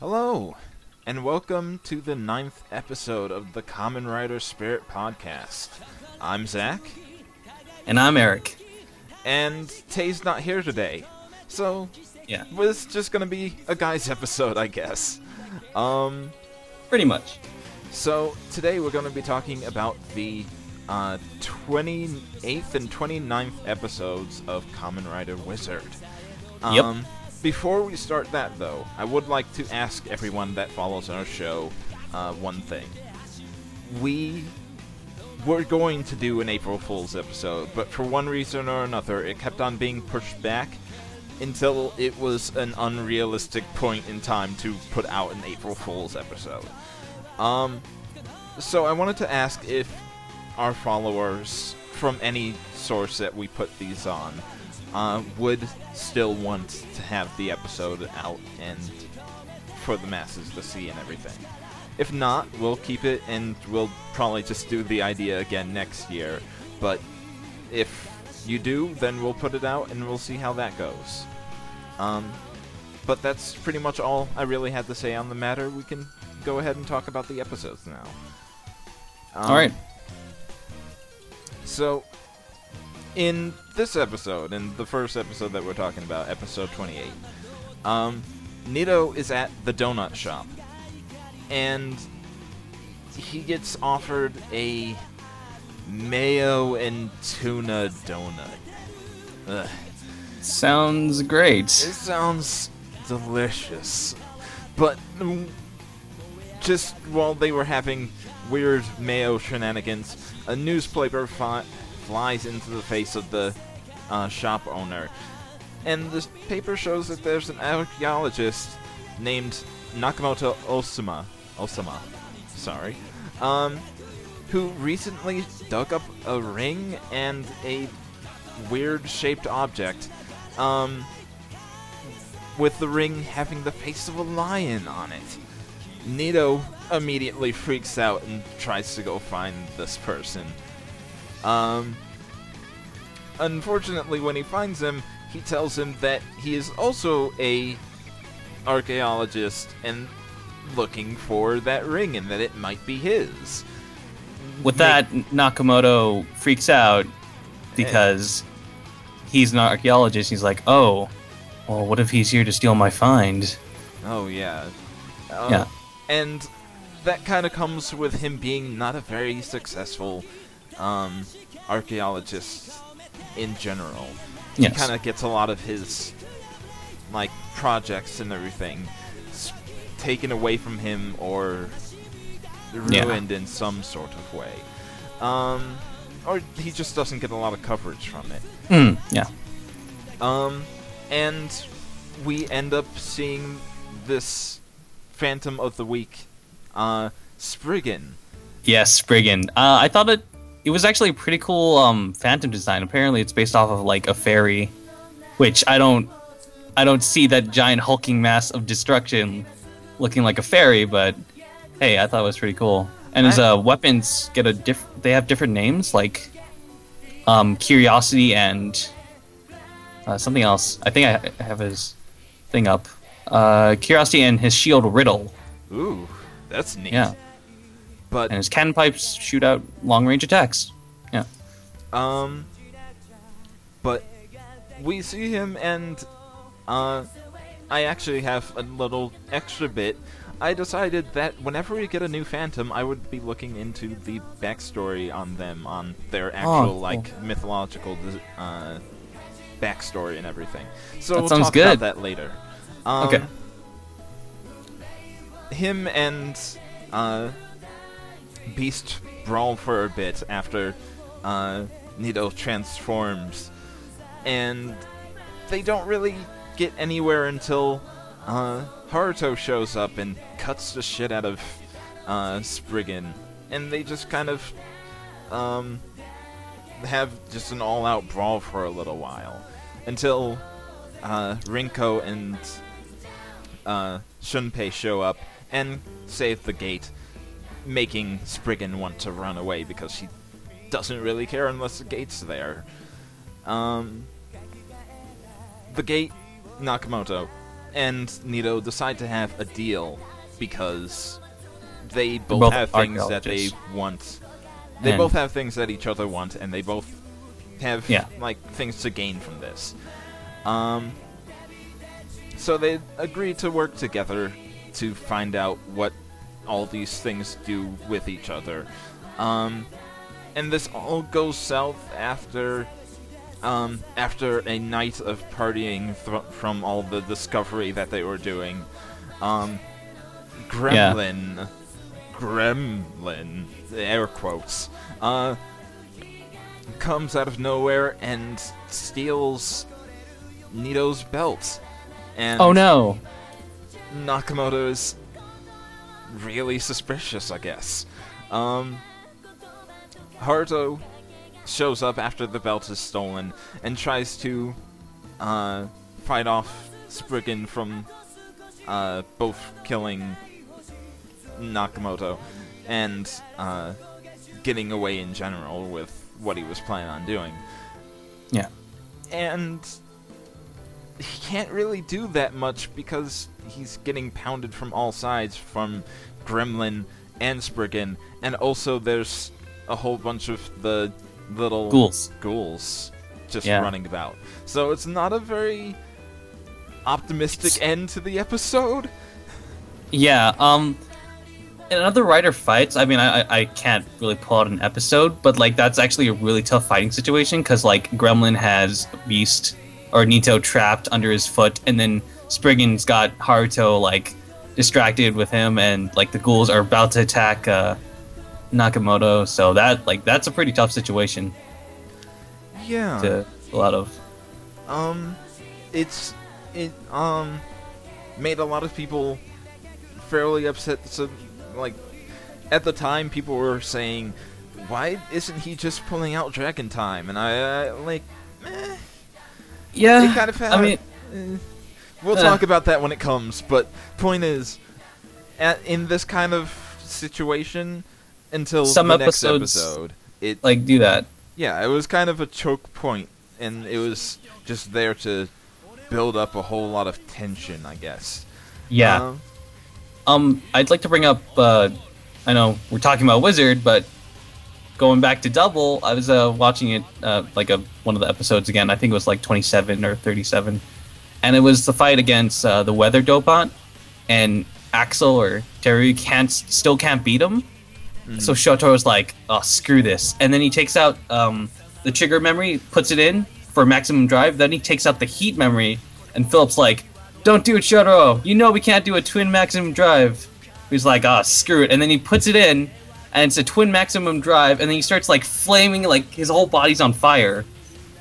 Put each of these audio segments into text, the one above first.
Hello, and welcome to the 9th episode of the Kamen Rider Spirit Podcast. I'm Zach. And I'm Eric. And Tay's not here today, so Yeah. it's just gonna be a guy's episode, I guess. Pretty much. So today we're gonna be talking about the 28th and 29th episodes of Kamen Rider Wizard. Yep. Before we start that, though, I would like to ask everyone that follows our show one thing. We were going to do an April Fool's episode, but for one reason or another, it kept on being pushed back until it was an unrealistic point in time to put out an April Fool's episode. So I wanted to ask if our followers, from any source that we put these on, would still want to have the episode out and for the masses to see and everything. If not, we'll keep it and we'll probably just do the idea again next year. But if you do, then we'll put it out and we'll see how that goes. But that's pretty much all I really had to say on the matter. We can go ahead and talk about the episodes now. Alright. So, in this episode, in the first episode that we're talking about, episode 28, Nito is at the donut shop, and he gets offered a mayo and tuna donut. Ugh. Sounds great. It sounds delicious, but just while they were having weird mayo shenanigans, a newspaper flies into the face of the shop owner, and the paper shows that there's an archaeologist named Nakamoto Osama, who recently dug up a ring and a weird-shaped object, with the ring having the face of a lion on it. Nito immediately freaks out and tries to go find this person. Unfortunately, when he finds him, he tells him that he is also a archaeologist and looking for that ring and that it might be his. With that, Nakamoto freaks out because he's an archaeologist. He's like, oh, well, what if he's here to steal my find? Oh, yeah. Yeah. And that kind of comes with him being not a very successful archaeologist in general. Yes. He kind of gets a lot of his projects and everything taken away from him or ruined in some sort of way. Or he just doesn't get a lot of coverage from it. Yeah. And we end up seeing this Phantom of the Week, Spriggan. Yes, Spriggan. I thought it was actually a pretty cool Phantom design. Apparently it's based off of a fairy, which I don't see that giant hulking mass of destruction looking like a fairy, but hey, I thought it was pretty cool. And his weapons get they have different names, like Curiosity and something else. I think I have his thing up. Curiosity and his shield Riddle. Ooh, that's neat. Yeah. But and his cannon pipes shoot out long-range attacks. Yeah. But we see him, and I actually have a little extra bit. I decided that whenever we get a new Phantom, I would be looking into the backstory on them, on their actual cool. mythological backstory and everything. So That we'll sounds talk good. about that later. Okay. Him and Beast brawl for a bit after Nito transforms, and they don't really get anywhere until Haruto shows up and cuts the shit out of Spriggan, and they just kind of have just an all-out brawl for a little while, until Rinko and Shunpei show up and save the gate, making Spriggan want to run away because she doesn't really care unless the gate's there. The gate, Nakamoto, and Nito decide to have a deal because they both have things that they want. They both have things that each other want, and they both have like things to gain from this. So they agree to work together to find out what all these things do with each other. And this all goes south after a night of partying from all the discovery that they were doing. Gremlin, air quotes, comes out of nowhere and steals Nito's belt. And oh no! Nakamoto is really suspicious, I guess. Haruto shows up after the belt is stolen and tries to fight off Spriggan from both killing Nakamoto and getting away in general with what he was planning on doing. Yeah. And he can't really do that much because he's getting pounded from all sides from Gremlin and Spriggan, and also there's a whole bunch of the little ghouls just running about. So it's not a very optimistic end to the episode. Yeah, in other writer fights, I mean, I can't really pull out an episode, but, like, that's actually a really tough fighting situation, because, like, Gremlin has Beast, or Nito, trapped under his foot, and then Spriggan's got Haruto, like, distracted with him, and, like, the ghouls are about to attack, Nakamoto, so that's a pretty tough situation. Yeah. To pull out of. It made a lot of people fairly upset. So, like, at the time, people were saying, why isn't he just pulling out Dragon Time? And I, yeah, they kind of had, I mean, we'll talk about that when it comes, but point is, in this kind of situation, until some the episodes, next episode, it, like, do that. Yeah, it was kind of a choke point, and it was just there to build up a whole lot of tension, I guess. Yeah. I'd like to bring up, I know we're talking about Wizard, but going back to Double, I was watching it, one of the episodes again. I think it was like 27 or 37. And it was the fight against the Weather Dopant, and Axel or Terry still can't beat him. Mm-hmm. So Shoto's like, oh, screw this. And then he takes out the trigger memory, puts it in for maximum drive. Then he takes out the heat memory, and Philip's like, don't do it, Shoto. You know we can't do a twin maximum drive. He's like, ah, screw it. And then he puts it in, and it's a twin maximum drive, and then he starts, like, flaming, like, his whole body's on fire.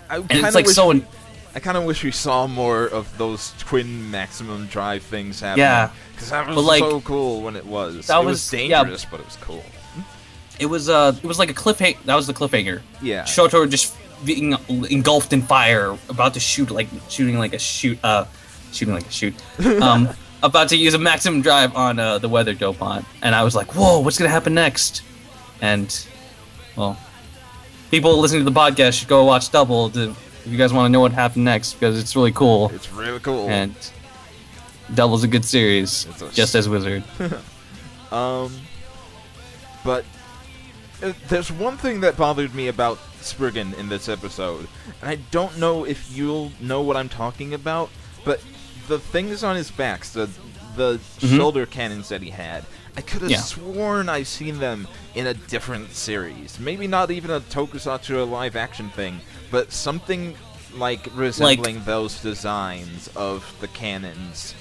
I kind of wish we saw more of those twin maximum drive things happening. Yeah. Because that was so cool when it was. It was dangerous, but it was cool. It was like a cliffhanger. That was the cliffhanger. Yeah. Shoto just being engulfed in fire, about to shooting like a shoot. About to use a maximum drive on the Weather Dopant, and I was like, "Whoa, what's gonna happen next?" And, well, people listening to the podcast should go watch Double if you guys want to know what happened next, because it's really cool. It's really cool. And Double's a good series, just as Wizard. But there's one thing that bothered me about Spriggan in this episode, and I don't know if you'll know what I'm talking about, but the things on his backs, the shoulder cannons that he had, I could have sworn I've seen them in a different series. Maybe not even a tokusatsu or live-action thing, but something like resembling those designs of the cannons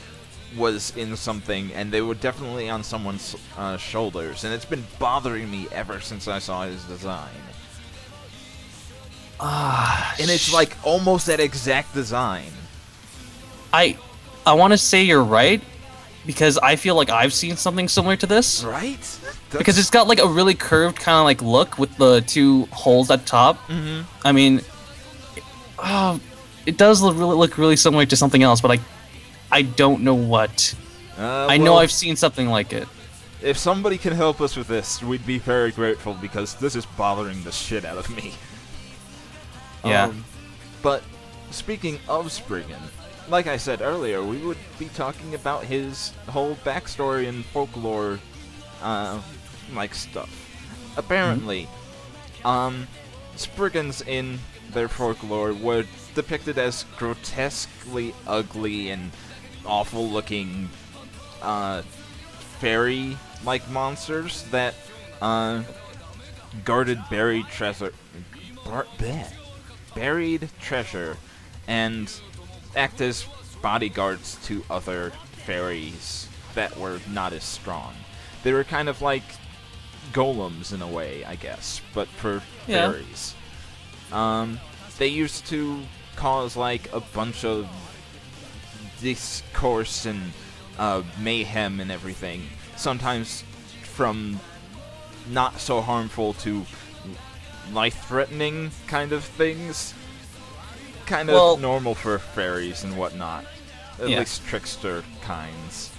was in something, and they were definitely on someone's shoulders, and it's been bothering me ever since I saw his design. And it's like almost that exact design. I want to say you're right, because I feel like I've seen something similar to this. Right? Because it's got like a really curved kind of like look with the two holes at the top. Mm-hmm. I mean, it does look really similar to something else, but I don't know what. I know I've seen something like it. If somebody can help us with this, we'd be very grateful, because this is bothering the shit out of me. Yeah. But speaking of Spriggan, like I said earlier, we would be talking about his whole backstory and folklore, like stuff. Apparently, Spriggans in their folklore were depicted as grotesquely ugly and awful-looking, fairy-like monsters that, guarded buried treasure, and act as bodyguards to other fairies that were not as strong. They were kind of like golems in a way, I guess, but for fairies. They used to cause like a bunch of discourse and mayhem and everything. Sometimes from not so harmful to life-threatening kind of things. Kind of normal for fairies and whatnot. At least trickster kinds.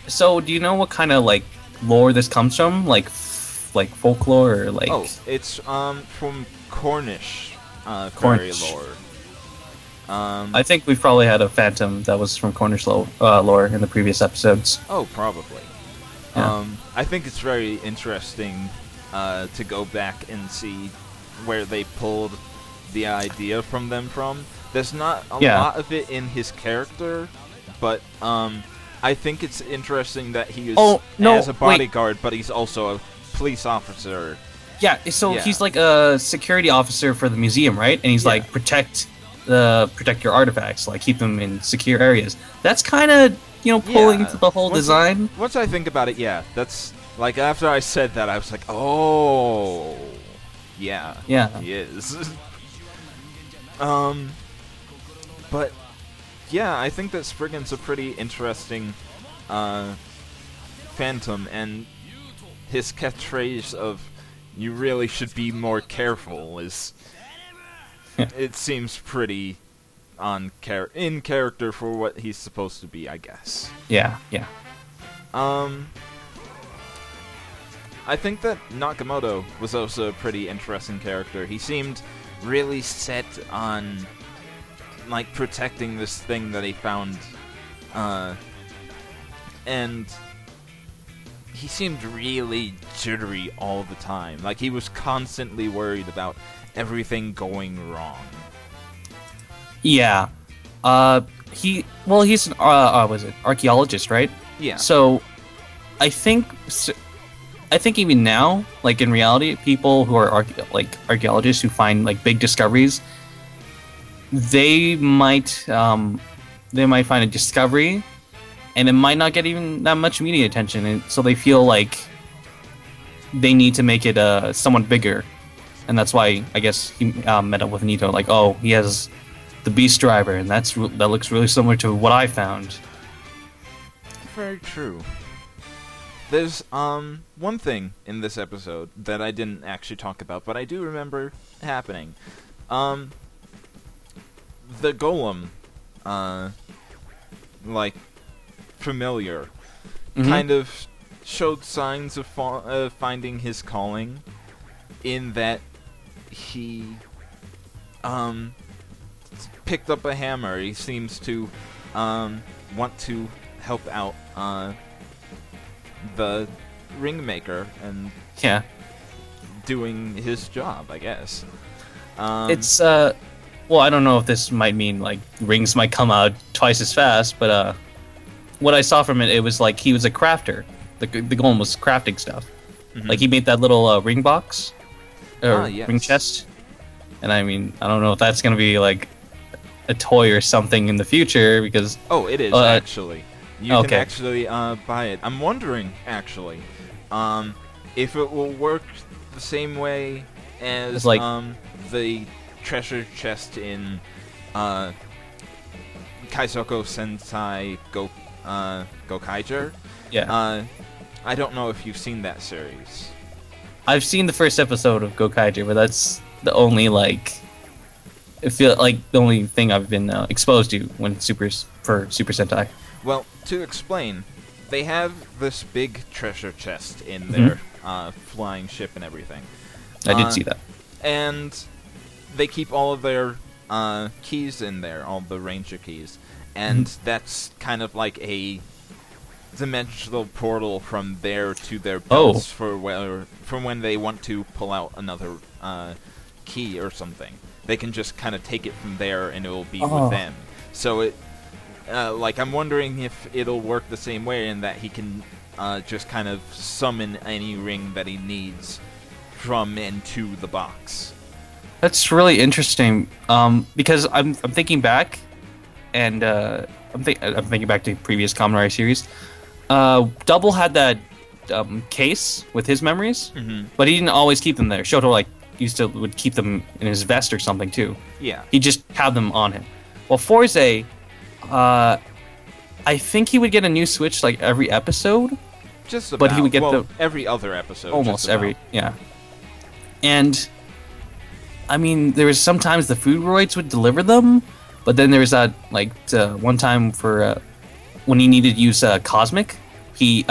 So, do you know what kind of like lore this comes from? Like folklore or like? Oh, it's from Cornish fairy lore. I think we've probably had a Phantom that was from Cornish lore in the previous episodes. Oh, probably. Yeah. I think it's very interesting to go back and see where they pulled the idea from. There's not a lot of it in his character, but I think it's interesting that he is as a bodyguard, but he's also a police officer. Yeah, so he's like a security officer for the museum, right? And he's like protect your artifacts, like keep them in secure areas. That's kind of pulling to the whole design. Once I think about it, that's like after I said that, I was like, oh, yeah, he is. But yeah, I think that Spriggan's a pretty interesting Phantom, and his catchphrase of "you really should be more careful" is it seems pretty in character for what he's supposed to be, I guess. Yeah. I think that Nakamoto was also a pretty interesting character. He seemed really set on like protecting this thing that he found, and he seemed really jittery all the time. Like he was constantly worried about everything going wrong. Yeah. He's an archaeologist, right? Yeah. So I think even now, like in reality, people who are archaeologists who find like big discoveries, they might find a discovery, and it might not get even that much media attention, and so they feel like they need to make it somewhat bigger, and that's why I guess he met up with Nito. Like, oh, he has the Beast Driver, and that looks really similar to what I found. Very true. There's one thing in this episode that I didn't actually talk about, but I do remember happening. The golem, like familiar, kind of showed signs of finding his calling, in that he picked up a hammer. He seems to want to help out the ringmaker and doing his job, I guess. It's well, I don't know if this might mean like rings might come out twice as fast, but what I saw from it, it was like he was a crafter. The golem was crafting stuff. Like he made that little ring box, ring chest, and I mean, I don't know if that's gonna be like a toy or something in the future, because it is actually. You can actually buy it. I'm wondering, actually, if it will work the same way as like, the treasure chest in Kaisoko Sensai Gokaiger. Yeah. I don't know if you've seen that series. I've seen the first episode of Gokaiger, but that's the only the only thing I've been exposed to for Super Sentai. Well, to explain, they have this big treasure chest in their flying ship and everything. I did see that. And they keep all of their keys in there, all the ranger keys, and that's kind of like a dimensional portal from there to their belts for when they want to pull out another key or something. They can just kind of take it from there, and it will be with them. So it, like, I'm wondering if it'll work the same way in that he can just kind of summon any ring that he needs from and to the box. That's really interesting, because I'm thinking back, and I'm thinking back to previous Kamen Rider series. Double had that case with his memories, but he didn't always keep them there. Shoto would keep them in his vest or something too. Yeah, he just had them on him. Well, Forze, I think he would get a new Switch like every episode. Just about. But he would get every other episode. Almost every, yeah. And I mean, there was sometimes the food droids would deliver them, but then there was that one time for when he needed to use Cosmic. He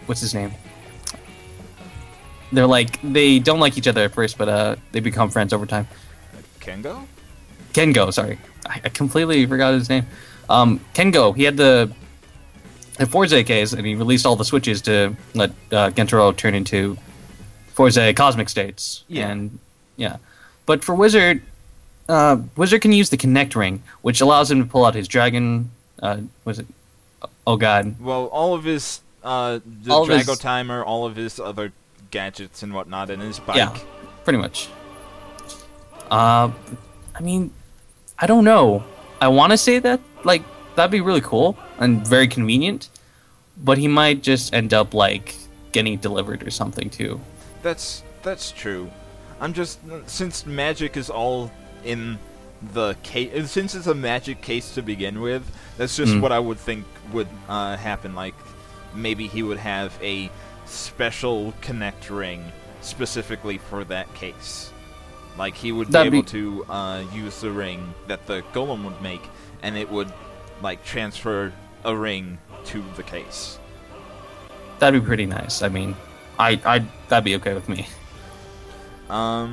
what's his name? They don't like each other at first, but they become friends over time. Kengo, sorry, I completely forgot his name. Kengo, he had the Forze case, and he released all the switches to let Gentaro turn into Forze Cosmic states. Yeah. And yeah, but for Wizard, Wizard can use the Connect Ring, which allows him to pull out his dragon. Was it? Oh God. Well, all of his Drago Timer, all of his other gadgets and whatnot, and his bike. Yeah, pretty much. I mean, I don't know. I want to say that that'd be really cool and very convenient, but he might just end up getting delivered or something too. That's true. I'm just, since magic is all in the case, since it's a magic case to begin with, that's just what I would think would happen. Like, maybe he would have a special connect ring specifically for that case. Like, he would be able to use the ring that the golem would make, and it would transfer a ring to the case. That'd be pretty nice. I mean, that'd be okay with me. But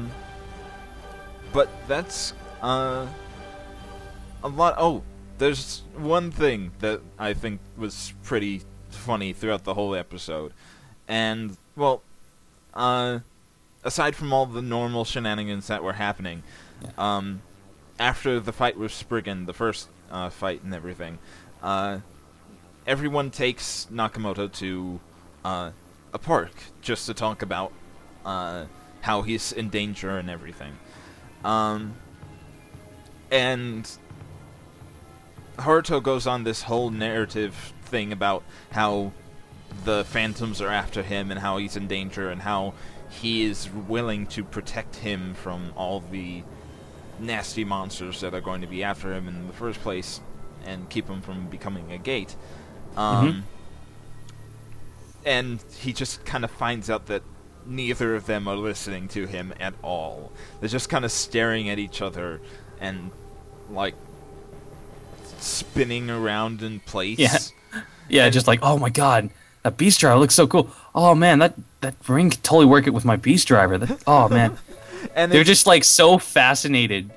that's a lot. Oh, there's one thing that I think was pretty funny throughout the whole episode, and well, aside from all the normal shenanigans that were happening, after the fight with Spriggan, the first fight and everything, everyone takes Nakamoto to a park just to talk about how he's in danger and everything. And Haruto goes on this whole narrative thing about how the phantoms are after him and how he's in danger and how he is willing to protect him from all the nasty monsters that are going to be after him in the first place and keep him from becoming a gate. And he just kind of finds out that neither of them are listening to him at all. They're just kind of staring at each other and spinning around in place. Yeah, just oh my god, that Beast Driver looks so cool. Oh man, that ring could totally work it with my Beast Driver. Oh man. And they're just so fascinated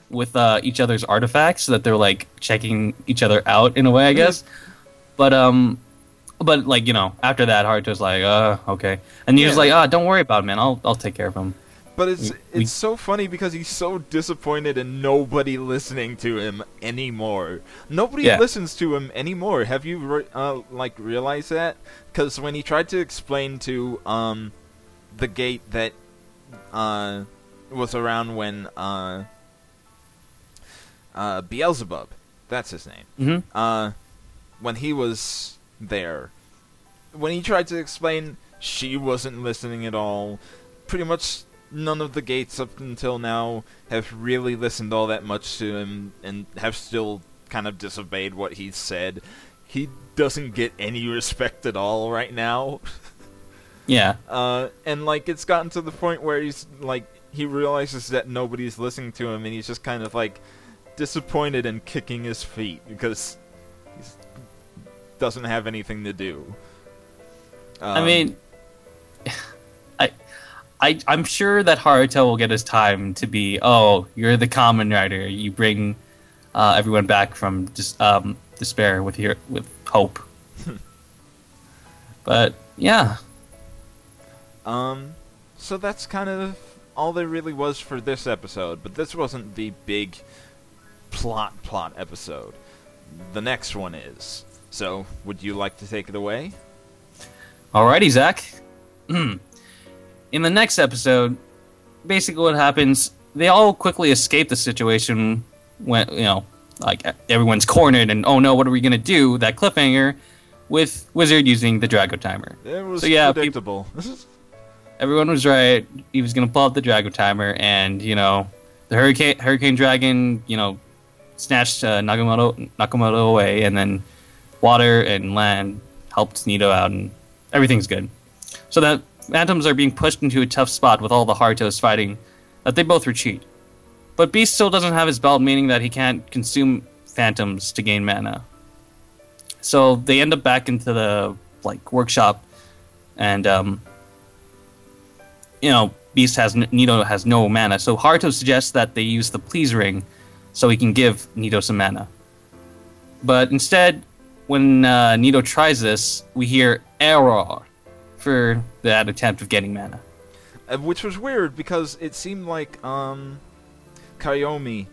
with each other's artifacts that they're checking each other out in a way, I guess. But after that, Haruto's okay, and he's don't worry about it, man. I'll take care of him. But it's so funny because he's so disappointed and nobody listening to him anymore. Nobody listens to him anymore. Have you realized that? Because when he tried to explain to the gate that was around when Beelzebub, that's his name. When he was there, when he tried to explain, she wasn't listening at all. Pretty much none of the gates up until now have really listened all that much to him and have still kind of disobeyed what he said. He doesn't get any respect at all right now. Yeah. And it's gotten to the point where he's he realizes that nobody's listening to him and he's just kind of disappointed and kicking his feet because he doesn't have anything to do. I mean, I'm sure that Haruto will get his time to be, oh, you're the Kamen Rider. You bring everyone back from despair with hope. But yeah. So that's kind of all there really was for this episode, but this wasn't the big plot episode. The next one is. So, would you like to take it away? Alrighty, Zach. In the next episode, basically what happens, they all quickly escape the situation when, like everyone's cornered and, oh no, what are we going to do? That cliffhanger with Wizard using the Drago timer. It was predictable. Everyone was right. He was going to pull out the Drago timer, and, the Hurricane Dragon, snatched Nakamoto away, and then water and land helped Nito out, and everything's good. So the Phantoms are being pushed into a tough spot with all the Harutos fighting, that they both retreat. But Beast still doesn't have his belt, meaning that he can't consume Phantoms to gain mana. So they end up back into the workshop, and Nito has no mana. So Haruto suggests that they use the Please Ring so he can give Nito some mana. But instead, when Nito tries this, we hear error for that attempt of getting mana. Which was weird, because it seemed like Kayomi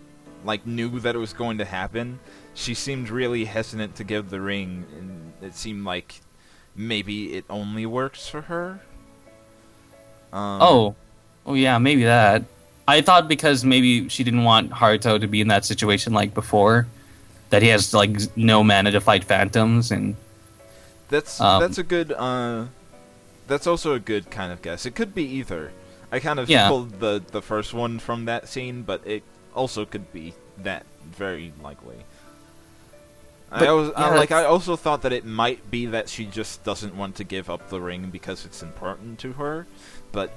knew that it was going to happen. She seemed really hesitant to give the ring, and it seemed like maybe it only works for her. Oh yeah, maybe that. I thought because maybe she didn't want Haruto to be in that situation like before, that he has no mana to fight Phantoms, and that's a good that's also a good kind of guess. It could be either. I kind of pulled the first one from that scene, but it also could be that very likely. I also thought that it might be that she just doesn't want to give up the ring because it's important to her, but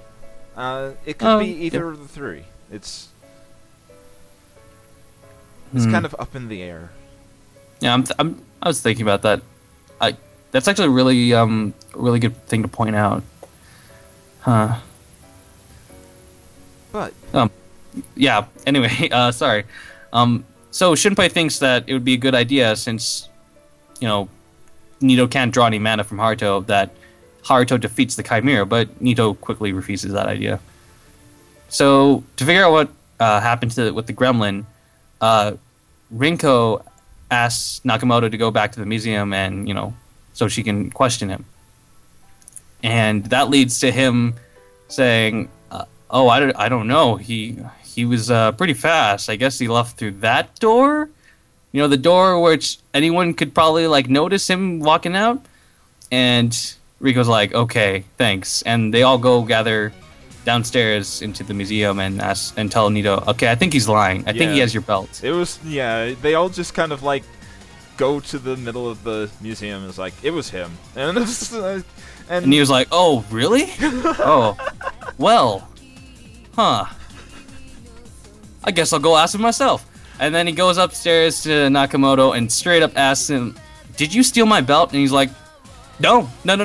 it could be either of the three. It's kind of up in the air. Yeah, I was thinking about that. That's actually a really good thing to point out. Huh. But yeah. Anyway, sorry. So Shunpei thinks that it would be a good idea, since Nito can't draw any mana from Haruto, that Haruto defeats the Chimera, but Nito quickly refuses that idea. So to figure out what happened with the gremlin, Rinko asks Nakamoto to go back to the museum and, so she can question him. And that leads to him saying, I don't know, he was pretty fast. I guess he left through that door? The door which anyone could probably notice him walking out? And Rico's like, okay, thanks. And they all go gather downstairs into the museum and tell Nito, okay, I think he's lying. I think he has your belt. They all just kind of go to the middle of the museum and it's like, it was him. And he was like, oh, really? Oh, well, huh. I guess I'll go ask him myself. And then he goes upstairs to Nakamoto and straight up asks him, did you steal my belt? And he's like, no, I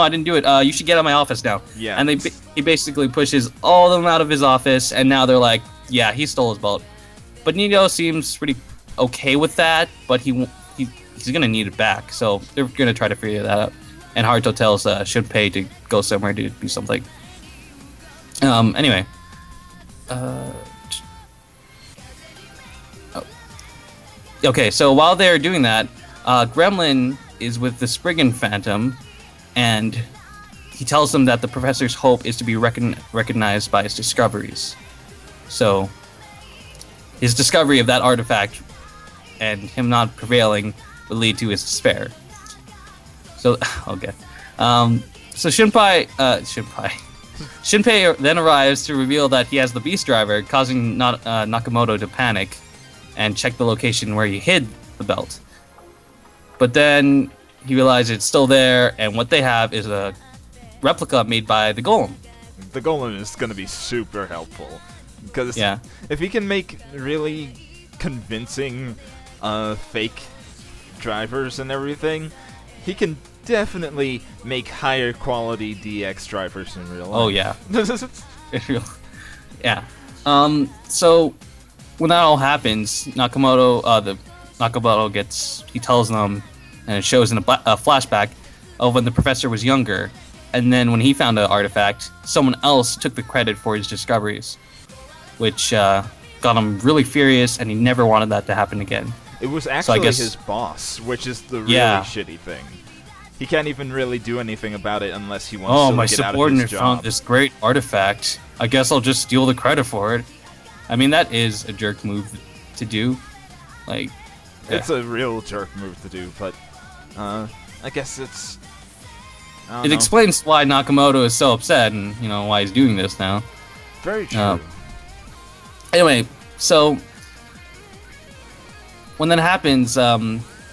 didn't do it. You should get out of my office now. Yeah. And he basically pushes all of them out of his office, and now they're like, yeah, he stole his belt. But Nito seems pretty okay with that, but he's gonna need it back, so they're gonna try to figure that out. And Haruto tells Shunpei to go somewhere to do something. Anyway. Okay, so while they're doing that, Gremlin is with the Spriggan Phantom, and he tells them that the professor's hope is to be recognized by his discoveries. So, his discovery of that artifact and him not prevailing will lead to his despair. So, okay. So Shunpei then arrives to reveal that he has the Beast Driver, causing Nakamoto to panic and check the location where he hid the belt. But then he realizes it's still there, and what they have is a replica made by the Golem. The Golem is going to be super helpful, because if he can make really convincing fake drivers and everything, he can definitely make higher quality DX drivers in real life. Oh yeah. Yeah. So when that all happens, Nakamoto he tells them, and it shows in a flashback of when the professor was younger, and then when he found an artifact, someone else took the credit for his discoveries, which got him really furious, and he never wanted that to happen again. It was actually his boss, which is the really shitty thing. He can't even really do anything about it unless he wants to get out of his job. My subordinate found this great artifact. I guess I'll just steal the credit for it. I mean, that is a jerk move to do. Like, it's a real jerk move to do, but I guess it's... It explains why Nakamoto is so upset and, why he's doing this now. Very true. Anyway, so when that happens,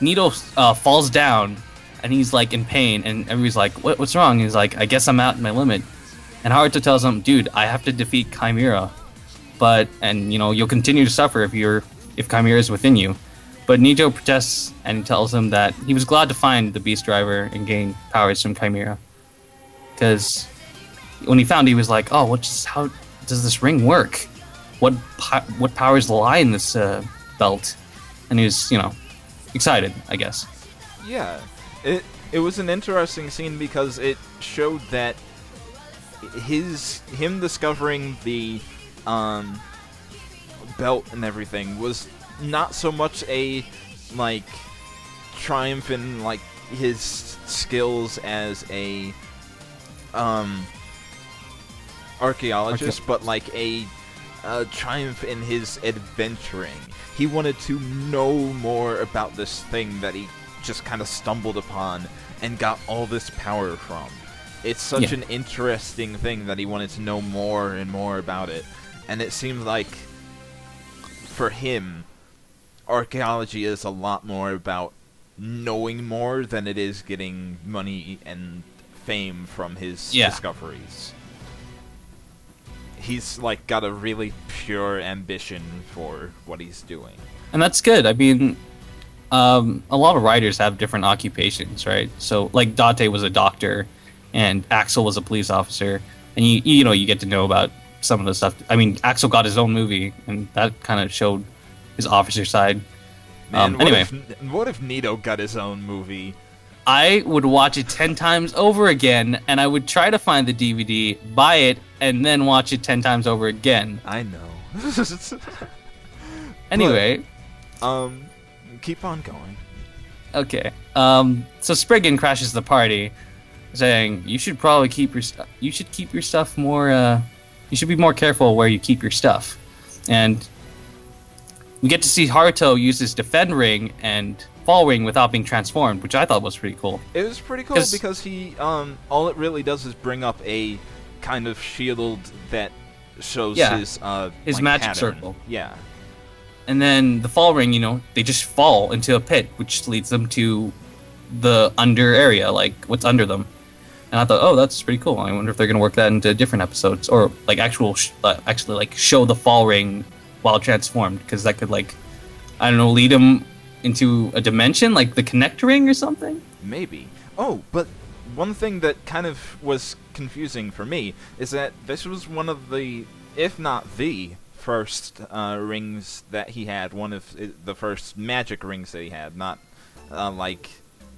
Nito falls down, and he's like in pain, and everybody's like, "What's wrong?" He's like, "I guess I'm at my limit." And Haruto tells him, "Dude, I have to defeat Chimera, and you'll continue to suffer if Chimera is within you." But Nito protests and tells him that he was glad to find the Beast Driver and gain powers from Chimera, because when he found it, he was like, "Oh, how does this ring work? What powers lie in this belt?" And he was, excited, I guess. Yeah, it was an interesting scene because it showed that him discovering the belt and everything was not so much a triumph in his skills as a archaeologist, but a triumph in his adventuring. He wanted to know more about this thing that he just kind of stumbled upon and got all this power from. It's such an interesting thing that he wanted to know more and more about it. And it seemed like, for him, archaeology is a lot more about knowing more than it is getting money and fame from his discoveries. He's got a really pure ambition for what he's doing. And that's good. I mean, a lot of writers have different occupations, right? So, Date was a doctor, and Axel was a police officer, and you get to know about some of the stuff. I mean, Axel got his own movie, and that kind of showed his officer side. Man, anyway, what if Nito got his own movie? I would watch it 10 times over again, and I would try to find the DVD, buy it, and then watch it 10 times over again. I know. Anyway, keep on going. Okay. So Spriggan crashes the party, saying you should probably keep your stuff more. You should be more careful where you keep your stuff. And we get to see Haruto use his defend ring and fall ring without being transformed, which I thought was pretty cool. It was pretty cool because he all it really does is bring up a kind of shield that shows his magic pattern. circle. Yeah. And then the fall ring, they just fall into a pit, which leads them to the under area, what's under them. And I thought, oh, that's pretty cool. I wonder if they're going to work that into different episodes, or actually show the fall ring while transformed, because that could I don't know, lead them into a dimension, like the Connect ring or something. Maybe. Oh, but one thing that kind of was confusing for me is that this was one of the, if not the first rings that he had, one of the first magic rings that he had, not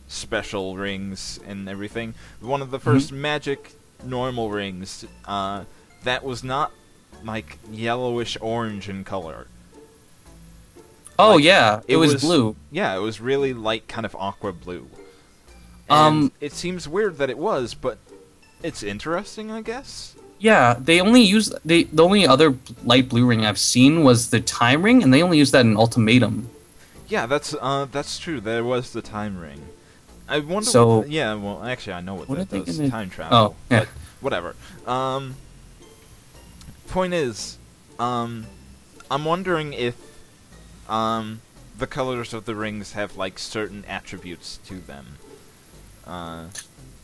special rings and everything. One of the first magic normal rings that was not yellowish orange in color. Oh yeah, it was blue. Yeah, it was really light, kind of aqua blue. And it seems weird that it was, but it's interesting, I guess. Yeah, they only use the only other light blue ring I've seen was the time ring, and they only used that in Ultimatum. Yeah, that's true. There was the time ring. I wonder. So well, actually, I know what that does. Time travel. Oh, yeah. But whatever. Point is, I'm wondering if the colors of the rings have certain attributes to them.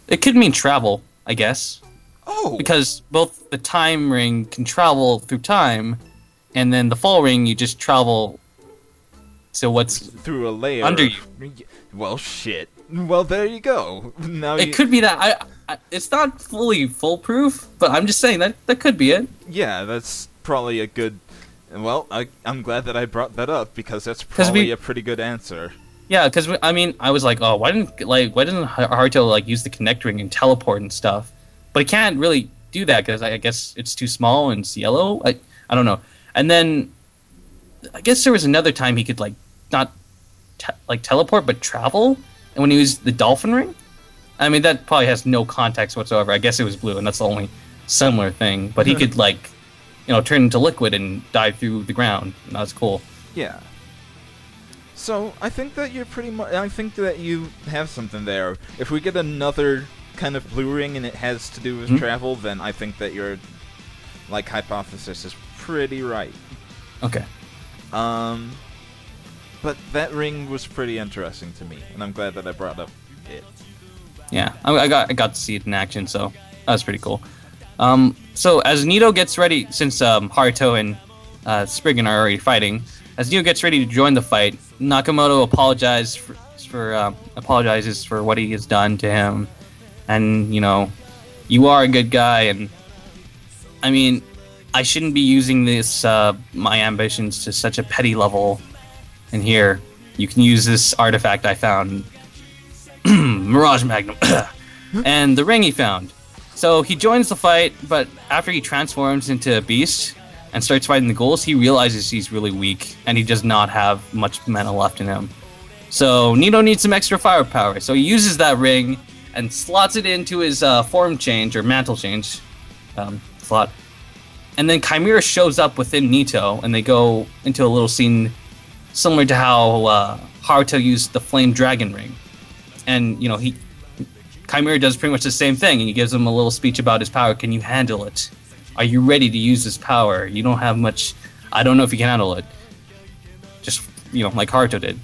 It could mean travel, I guess. Oh! Because both the time ring can travel through time, and then the fall ring you just travel to what's through a layer under you. Well, shit. Well, there you go. Now it could be that. It's not fully foolproof, but I'm just saying that could be it. Yeah, that's probably a good. Well, I'm glad that I brought that up because that's probably a pretty good answer. Yeah, because I mean, I was like, oh, why didn't Haruto like use the connect ring and teleport and stuff? But he can't really do that because I guess it's too small and it's yellow. I don't know. And then I guess there was another time he could like not teleport but travel, and when he used the dolphin ring. I mean, that probably has no context whatsoever. I guess it was blue, and that's the only similar thing. But he could like, turn into liquid and dive through the ground. And that's cool. Yeah. So I think that you're pretty much. I think that you have something there. If we get another kind of blue ring and it has to do with travel, then I think that your hypothesis is pretty right. Okay. But that ring was pretty interesting to me, and I'm glad that I brought up it. Yeah, I got to see it in action, so that was pretty cool. So as Nito gets ready, since Haruto and Spriggan are already fighting, as Nito gets ready to join the fight, Nakamoto apologizes for what he has done to him, and you are a good guy, and I mean, I shouldn't be using this my ambitions to such a petty level. And here, you can use this artifact I found, Mirage Magnum, and the ring he found. So he joins the fight, but after he transforms into a beast and starts fighting the ghouls, he realizes he's really weak, and he does not have much mana left in him. So Nito needs some extra firepower, so he uses that ring and slots it into his form change, or mantle change slot. And then Chimera shows up within Nito, and they go into a little scene similar to how Haruto used the Flame Dragon Ring. And, Chimera does pretty much the same thing, and he gives him a little speech about his power. Can you handle it? Are you ready to use this power? You don't have much. I don't know if you can handle it. Just, like Haruto did.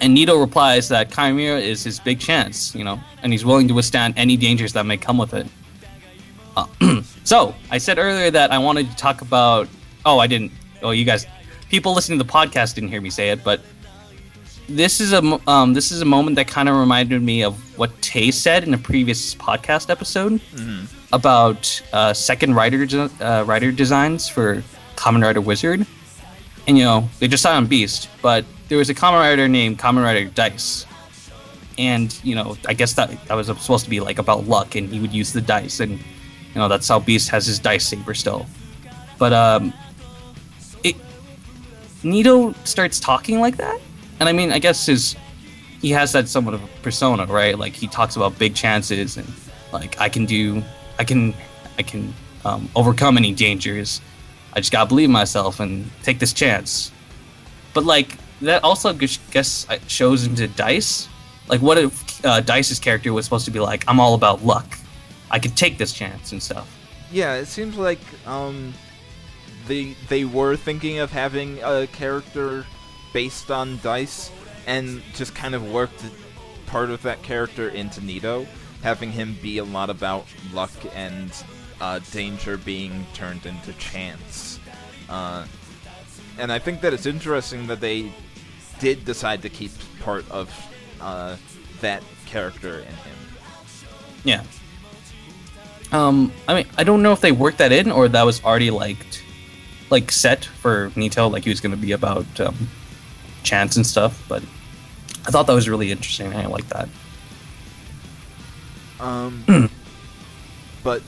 And Nito replies that Chimera is his big chance, and he's willing to withstand any dangers that may come with it. So, I said earlier that I wanted to talk about... Oh, I didn't. Oh, you guys... People listening to the podcast didn't hear me say it, but this is a moment that kind of reminded me of what Tay said in a previous podcast episode about second writer designs for Kamen Rider Wizard. And they just saw on Beast, but there was a Kamen Rider named Kamen Rider Dice, and I guess that was supposed to be like about luck, and he would use the dice, and that's how Beast has his dice saber still. But Nito starts talking like that, and I mean, I guess he has that somewhat of a persona, right? Like, he talks about big chances, and like I can overcome any dangers. I just gotta believe in myself and take this chance. But like, that also guess shows into Dice. Like, what if Dice's character was supposed to be like, I'm all about luck, I could take this chance and stuff. Yeah, it seems like they were thinking of having a character based on Dice, and just kind of worked part of that character into Nito, having him be a lot about luck and danger being turned into chance. And I think that it's interesting that they did decide to keep part of that character in him. Yeah. I mean, I don't know if they worked that in, or that was already like set for Nito, like he was going to be about chance and stuff, but I thought that was really interesting. I like that. But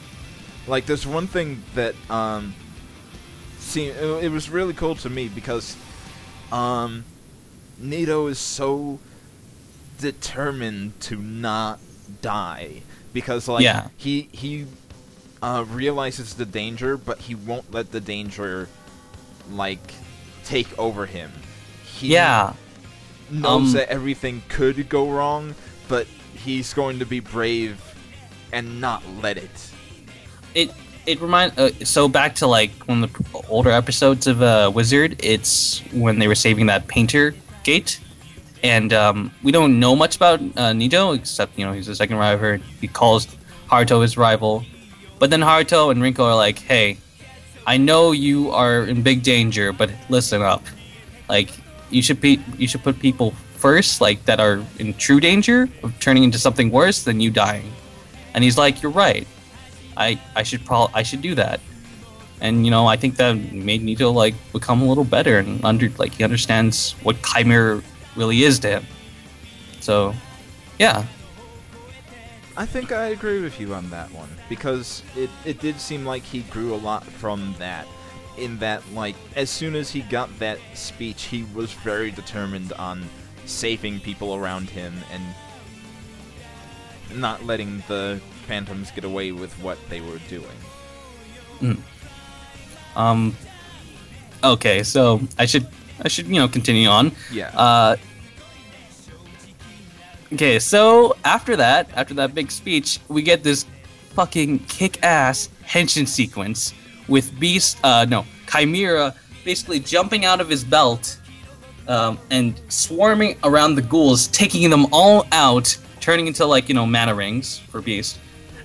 like, there's one thing that it was really cool to me, because Nito is so determined to not die, because like, yeah. he realizes the danger, but he won't let the danger like take over him. He knows that everything could go wrong, but he's going to be brave and not let it. It reminds so back to like one of the older episodes of Wizard. It's when they were saving that painter gate, and we don't know much about Nito, except he's a second rival. He calls Haruto his rival, but then Haruto and Rinko are like, "Hey, I know you are in big danger, but listen up. Like, you should put people first, like that are in true danger of turning into something worse than you dying. And he's like, you're right. I should do that. And I think that made Nito like become a little better and he understands what Chimera really is to him. So, yeah. I think I agree with you on that one, because it did seem like he grew a lot from that, in that, like, as soon as he got that speech, he was very determined on saving people around him and not letting the Phantoms get away with what they were doing. Okay, so I should continue on. Yeah. Okay, so after that big speech, we get this fucking kick-ass henshin sequence with Chimera basically jumping out of his belt and swarming around the ghouls, taking them all out, turning into mana rings for Beast.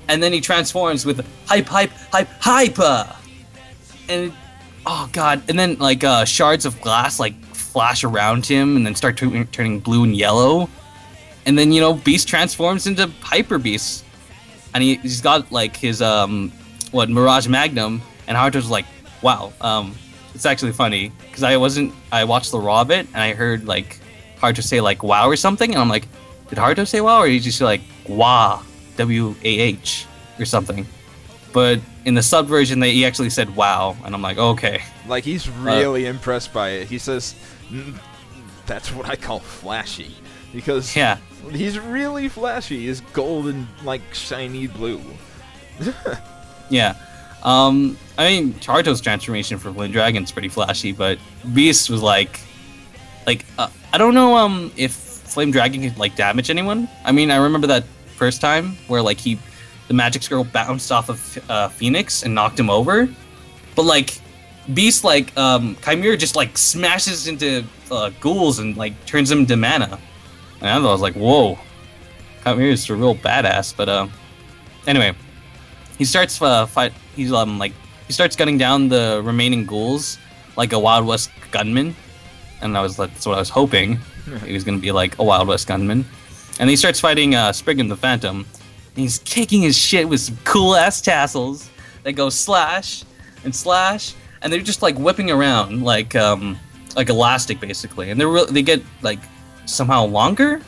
And then he transforms with HY-HY-HY-HY-HYPAAAA! And oh god, and then shards of glass flash around him and then start turning blue and yellow. And then, Beast transforms into Hyper Beast. And he's got, his, Mirage Magnum. And Haruto's like, wow, it's actually funny. Because I watched the Raw bit, and I heard, Haruto say, wow or something. And I'm like, did Haruto say wow? Or did he just say, wah, W-A-H, or something? But in the sub version, he actually said wow. And I'm like, okay. He's really impressed by it. He says, that's what I call flashy. Because he's really flashy. He's gold and shiny blue. Yeah. I mean, Haruto's transformation for Flame Dragon's pretty flashy, but Beast was I don't know if Flame Dragon could damage anyone. I mean, I remember that first time where the magic scroll bounced off of Phoenix and knocked him over. But Beast Chimera just smashes into ghouls and turns them into mana. And I was like, whoa, Chimera's a real badass. But anyway, he starts he starts gunning down the remaining ghouls like a Wild West gunman, and that's what I was hoping. He was gonna be like a Wild West gunman. And he starts fighting Spriggan the Phantom, and he's kicking his shit with some cool ass tassels that go slash and slash, and they're just whipping around like elastic basically, and they get somehow longer.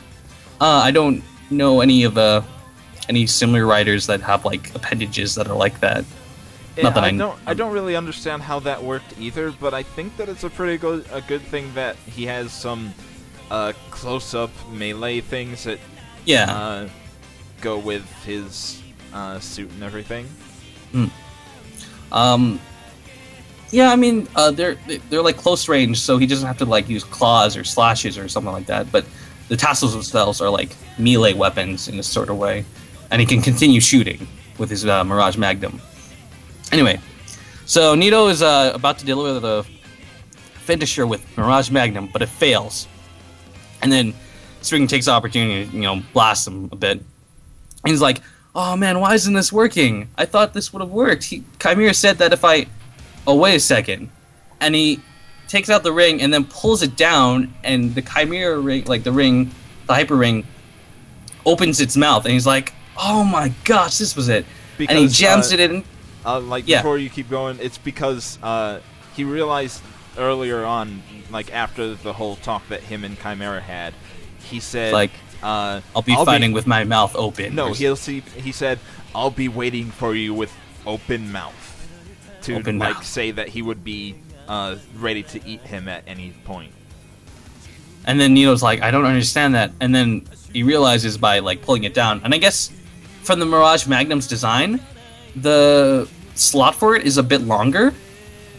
I don't know any similar riders that have appendages that are like that. Yeah, Not that I don't really understand how that worked either, but I think that it's a good thing that he has some close-up melee things that go with his suit and everything. Yeah, I mean, they're close range, so he doesn't have to use claws or slashes or something like that. But the tassels themselves are melee weapons in a sort of way, and he can continue shooting with his Mirage Magnum. Anyway, so Nito is about to deliver the finisher with Mirage Magnum, but it fails. And then Spriggan takes the opportunity to blast him a bit. And he's like, "Oh man, why isn't this working? I thought this would have worked. Chimera said that if I." Oh, wait a second. And he takes out the ring and then pulls it down, and the Chimera ring, the Hyper Ring, opens its mouth, and he's like, oh my gosh, this was it. Because, and he jams it in. Before you keep going, it's because he realized earlier on, after the whole talk that him and Chimera had, he said, I'll be fighting with my mouth open. No, he said, I'll be waiting for you with open mouth. To say that he would be ready to eat him at any point. And then Nito's like, I don't understand that. And then he realizes by pulling it down. And I guess from the Mirage Magnum's design, the slot for it is a bit longer.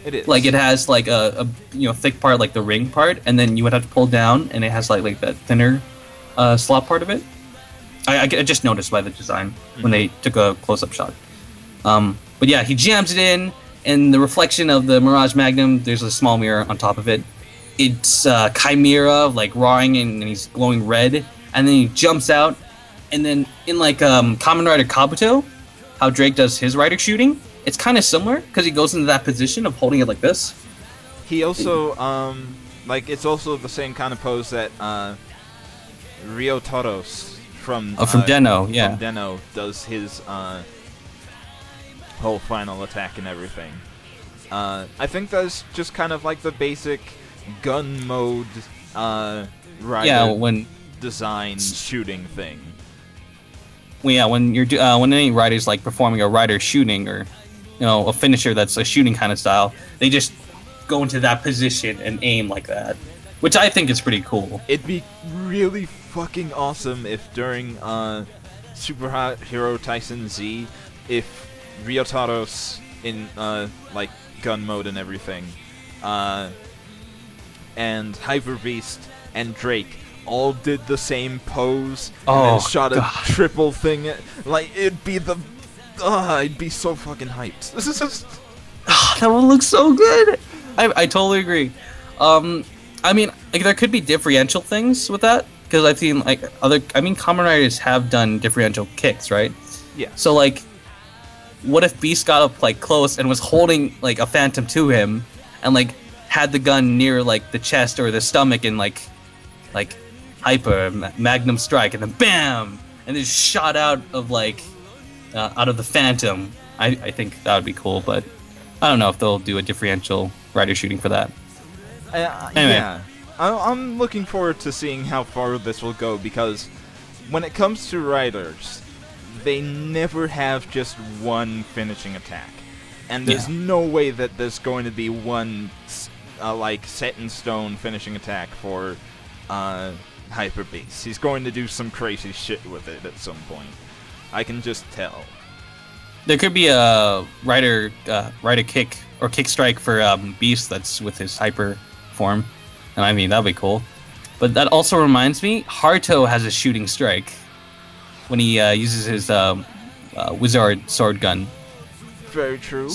It is. It has a thick part, the ring part, and then you would have to pull down, and it has that thinner slot part of it. I just noticed by the design when they took a close-up shot. But yeah, he jams it in. And the reflection of the Mirage Magnum, there's a small mirror on top of it. It's Chimera, roaring, and he's glowing red. And then he jumps out. And then in, Kamen Rider Kabuto, how Drake does his rider shooting, it's kind of similar, because he goes into that position of holding it like this. He also, like it's also the same kind of pose that Ryotaros from Den-O, yeah. from Den-O does his whole final attack and everything. I think that's just kind of like the basic gun mode rider design shooting thing. Well, yeah, when you're when any rider's like performing a rider shooting or a finisher that's a shooting kind of style, they just go into that position and aim like that, which I think is pretty cool. It'd be really fucking awesome if during Super Hero Tyson Z, if Ryotaros in like gun mode and everything, and Hyper Beast and Drake all did the same pose and then shot a triple thing. Like, it'd be the... I'd be so fucking hyped. This is just... that one looks so good! I totally agree. I mean, like, there could be differential things with that, because I've seen, like, Kamen Riders have done differential kicks, right? Yeah. So, like, what if Beast got up, like, close and was holding, like, a Phantom to him, and, like, had the gun near, like, the chest or the stomach and, like, Hyper Magnum Strike, and then BAM! And then shot out of the Phantom. I think that would be cool, but I don't know if they'll do a differential rider shooting for that. Anyway. Yeah, I'm looking forward to seeing how far this will go, because when it comes to riders, they never have just one finishing attack, and there's no way that there's going to be one like set in stone finishing attack for Hyper Beast. He's going to do some crazy shit with it at some point. I can just tell. There could be a rider kick or kick strike for Beast that's with his hyper form, and I mean that'd be cool. But that also reminds me, Haruto has a shooting strike when he uses his wizard sword gun. Very true.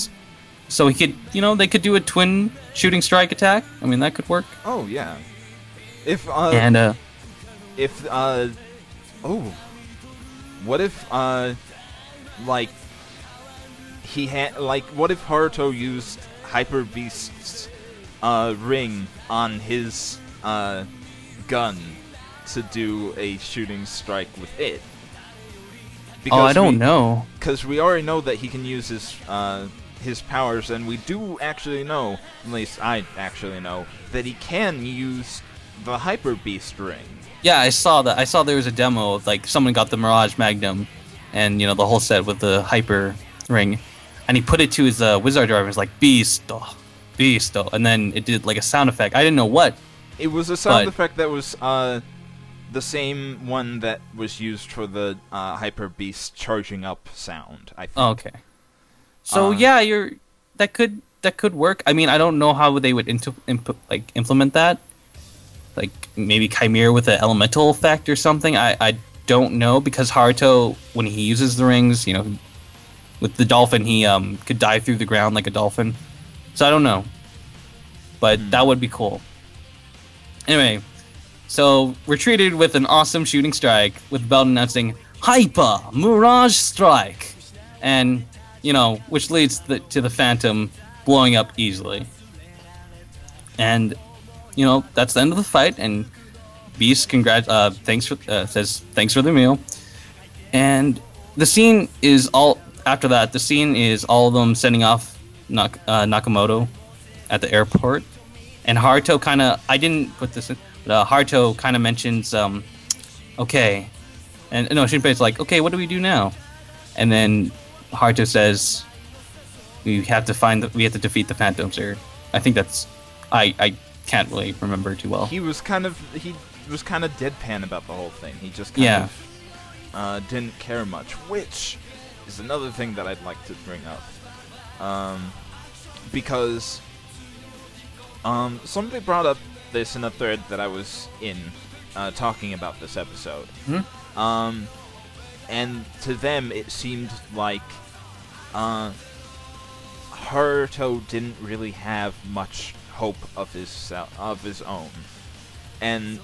So he could, they could do a twin shooting strike attack. I mean that could work. Oh yeah. If what if like he had what if Haruto used Hyper Beast's ring on his gun to do a shooting strike with it? Because I don't know. Because we already know that he can use his powers, and we do actually know, at least I actually know, that he can use the Hyper Beast ring. Yeah, I saw that. I saw there was a demo of, like, someone got the Mirage Magnum and, the whole set with the Hyper ring, and he put it to his Wizard driver and was like, Beast, and then it did, like, a sound effect. I didn't know what. It was a sound effect that was the same one that was used for the Hyper Beast charging up sound, I think. Oh, okay. So, yeah, that could work. I mean, I don't know how they would implement that. Like, maybe Chimera with an elemental effect or something. I don't know, because Haruto, when he uses the rings, with the dolphin, he could dive through the ground like a dolphin. So I don't know. But that would be cool. Anyway, so we're treated with an awesome shooting strike, with Belt announcing, Hyper Mirage Strike! And, which leads to the Phantom blowing up easily. And... that's the end of the fight, and Beast says thanks for the meal. And the scene is all after that. The scene is all of them sending off Nakamoto at the airport, and Haruto I didn't put this in, but Haruto kind of mentions okay, and no, Shinpei's like, okay, what do we do now? And then Haruto says we have to defeat the Phantoms, or I think that's I can't really remember too well. He was kind of deadpan about the whole thing. He just kind of didn't care much, which is another thing that I'd like to bring up. Because somebody brought up this in a thread that I was in, talking about this episode. Mm-hmm. And to them it seemed like Haruto didn't really have much hope of his own, and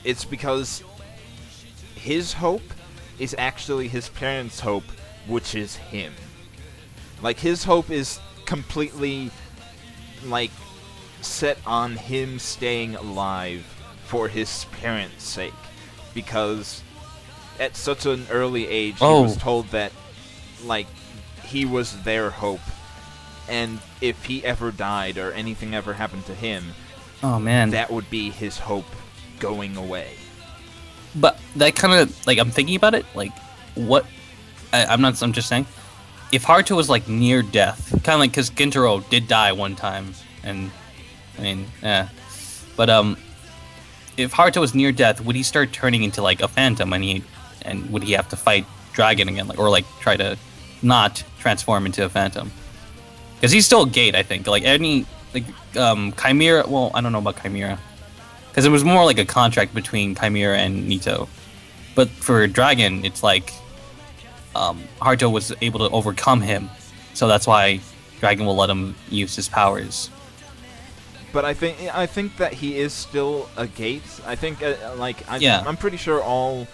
it's because his hope is actually his parents' hope, which is him. Like, his hope is completely, like, set on him staying alive for his parents' sake, because at such an early age he was told that, like, he was their hope, and if he ever died or anything ever happened to him, that would be his hope going away. But that kind of, like, I'm thinking about it, like, what, I'm just saying, if Haruto was, like, near death, kind of like, because Gintaro did die one time, and, I mean, but, if Haruto was near death, would he start turning into, like, a phantom, and would he have to fight Dragon again, like, or, like, try to not transform into a phantom? Because he's still a gate, I think, like, any, like, Chimera, well, I don't know about Chimera, because it was more like a contract between Chimera and Nito. But for Dragon, it's like Haruto was able to overcome him, so that's why Dragon will let him use his powers. But I think that he is still a gate. I think I'm pretty sure all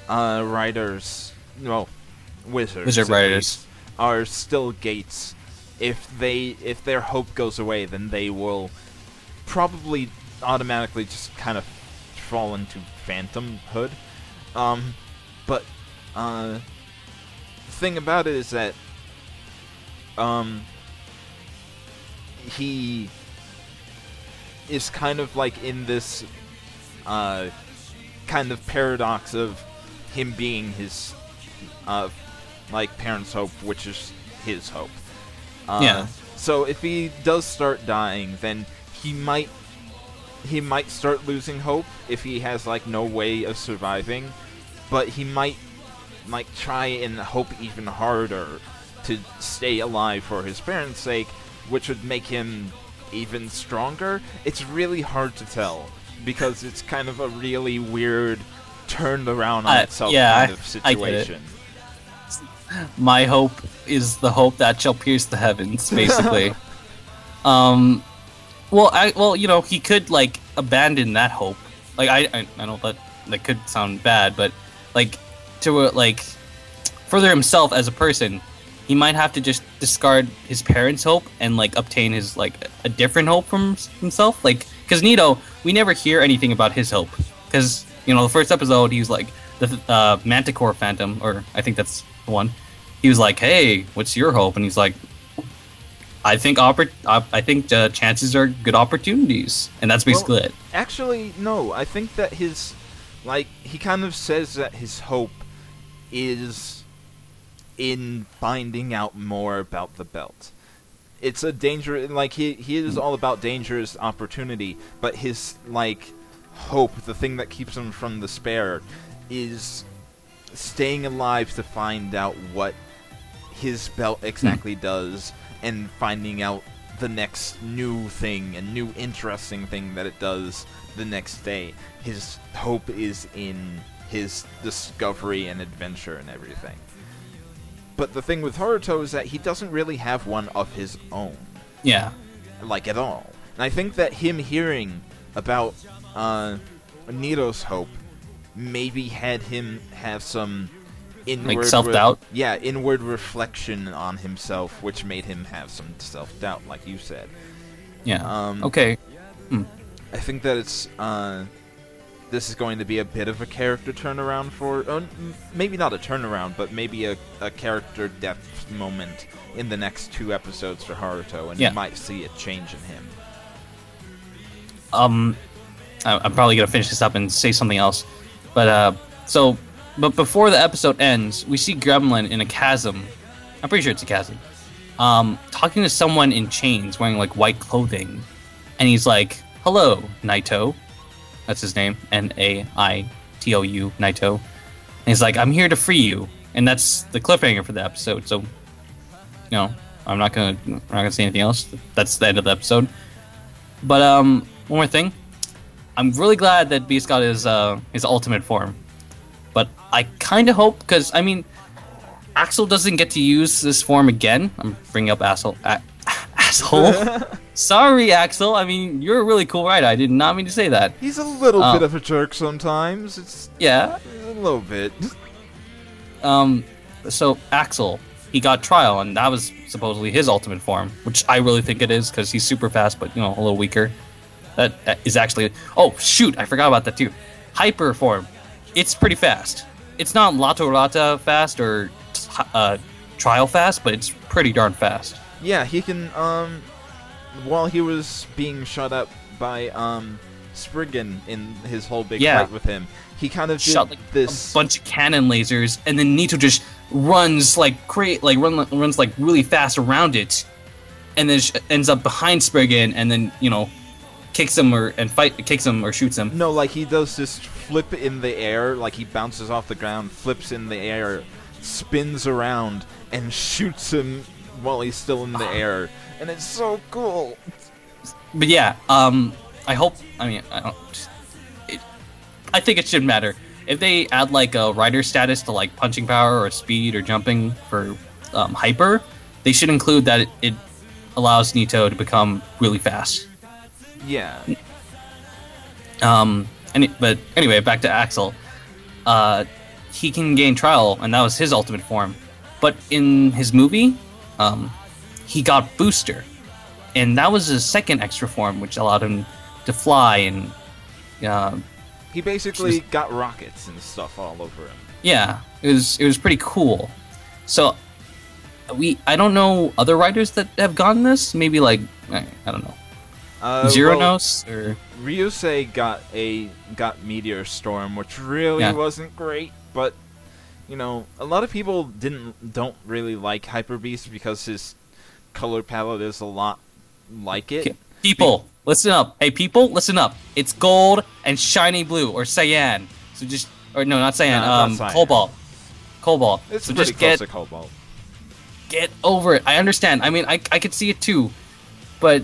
writers, well, wizard writers are still gates. If their hope goes away, then they will probably automatically just kind of fall into phantomhood. But the thing about it is that he is kind of like in this kind of paradox of him being his like parents' hope, which is his hope. So if he does start dying, then he might start losing hope if he has, like, no way of surviving, but he might, like, try and hope even harder to stay alive for his parents' sake, which would make him even stronger. It's really hard to tell, because it's kind of a really weird turned around on itself kind of situation. My hope is the hope that shall pierce the heavens, basically. Well, you know, he could, like, abandon that hope. Like, I know that could sound bad, but, like, to, like, further himself as a person, he might have to just discard his parents' hope and, like, obtain his, like, a different hope from himself. Like, because Nito, we never hear anything about his hope. Because, you know, the first episode, he was, like, the Manticore Phantom, or I think that's the one. He was like, hey, what's your hope? And he's like, I think chances are good opportunities, and that's basically it. Actually, no. I think that his, like, he kind of says that his hope is in finding out more about the belt. It's a danger, like, he is all about dangerous opportunity, but his, like, hope, the thing that keeps him from despair, is staying alive to find out what his belt exactly does, and finding out the next new thing, a new interesting thing that it does the next day. His hope is in his discovery and adventure and everything. But the thing with Haruto is that he doesn't really have one of his own. Yeah. Like, at all. And I think that him hearing about Nito's hope maybe had him have some inward, like, self-doubt? Inward reflection on himself, which made him have some self-doubt, like you said. Yeah. Okay. I think that it's this is going to be a bit of a character turnaround for... maybe not a turnaround, but maybe a character depth moment in the next 2 episodes for Haruto, and you might see a change in him. I'm probably going to finish this up and say something else. But before the episode ends, we see Gremlin in a chasm. I'm pretty sure it's a chasm. Talking to someone in chains wearing, like, white clothing. And he's like, hello, Naito. That's his name. N-A-I-T-O-U, Naito. And he's like, I'm here to free you. And that's the cliffhanger for the episode. So, you know, we're not gonna say anything else. That's the end of the episode. But one more thing. I'm really glad that Beast got his ultimate form. But I kind of hope, because, I mean, Axel doesn't get to use this form again. I'm bringing up asshole. Sorry, Axel. I mean, you're a really cool writer. I did not mean to say that. He's a little bit of a jerk sometimes. A little bit. So Axel, he got Trial, and that was supposedly his ultimate form, which I really think it is because he's super fast, but a little weaker. That is actually. Oh shoot, I forgot about that too. Hyper form, it's pretty fast. It's not Latorata fast or Trial fast, but it's pretty darn fast. Yeah, he can. While he was being shot up by Spriggan in his whole big fight with him, he kind of shot did this a bunch of cannon lasers, and then Nito just runs runs really fast around it, and then ends up behind Spriggan, and then kicks him or shoots him. No, like he does this flip in the air, like he bounces off the ground, flips in the air, spins around, and shoots him while he's still in the air, and it's so cool. But yeah, I hope. I mean, I think it should matter if they add like a rider status to like punching power or speed or jumping for hyper. They should include that it allows Nito to become really fast. Yeah. But anyway, back to Axel. He can gain Trial, and that was his ultimate form. But in his movie, he got Booster, and that was his second extra form, which allowed him to fly and. He basically got rockets and stuff all over him. Yeah, it was pretty cool. So I don't know other riders that have gotten this. Maybe like I don't know. Zeronos or Ryusei got Meteor Storm, which really wasn't great, but a lot of people don't really like Hyper Beast because his color palette is a lot like it. People, listen up. Hey, people, listen up. It's gold and shiny blue or cyan. So not cyan. Not cyan. Cobalt. It's so pretty just close to Cobalt. Get over it. I understand. I mean, I could see it too, but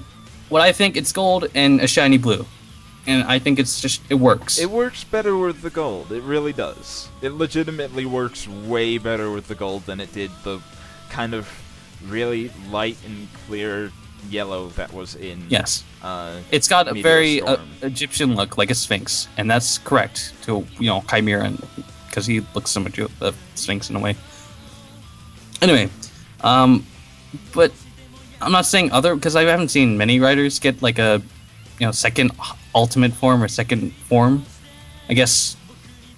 what I think, it's gold and a shiny blue, and I think it works. It works better with the gold. It really does. It legitimately works way better with the gold than it did the kind of really light and clear yellow that was in. Yes. It's got a very Storm. Egyptian look, like a Sphinx, and that's correct to Chimera, because he looks so much a Sphinx in a way. Anyway, but I'm not saying because I haven't seen many riders get like a second ultimate form or second form. I guess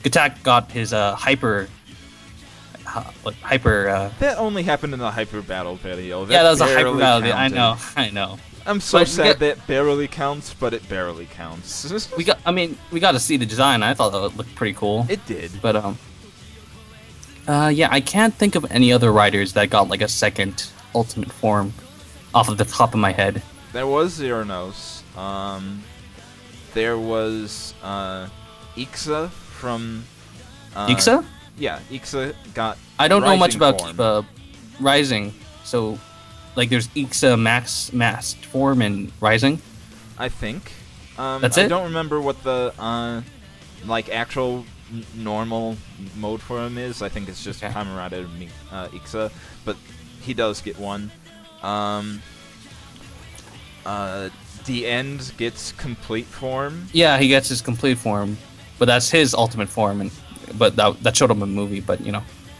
Gatak got his hyper. That only happened in the hyper battle video. That was a hyper battle video. I know. I'm so sad that barely counts, but it barely counts. we got to see the design. I thought that looked pretty cool. It did. But I can't think of any other riders that got like a second ultimate form off of the top of my head. There was Zeronos. There was Ixa from. Ixa? Yeah, Ixa got. I don't know much about form. Rising, so like there's Ixa masked form and Rising. I think. That's it. I don't remember what the actual normal mode for him is. I think it's just Kamerada Ixa, but he does get one. The End gets complete form. Yeah, he gets his complete form, but that's his ultimate form, but that showed him in the movie. But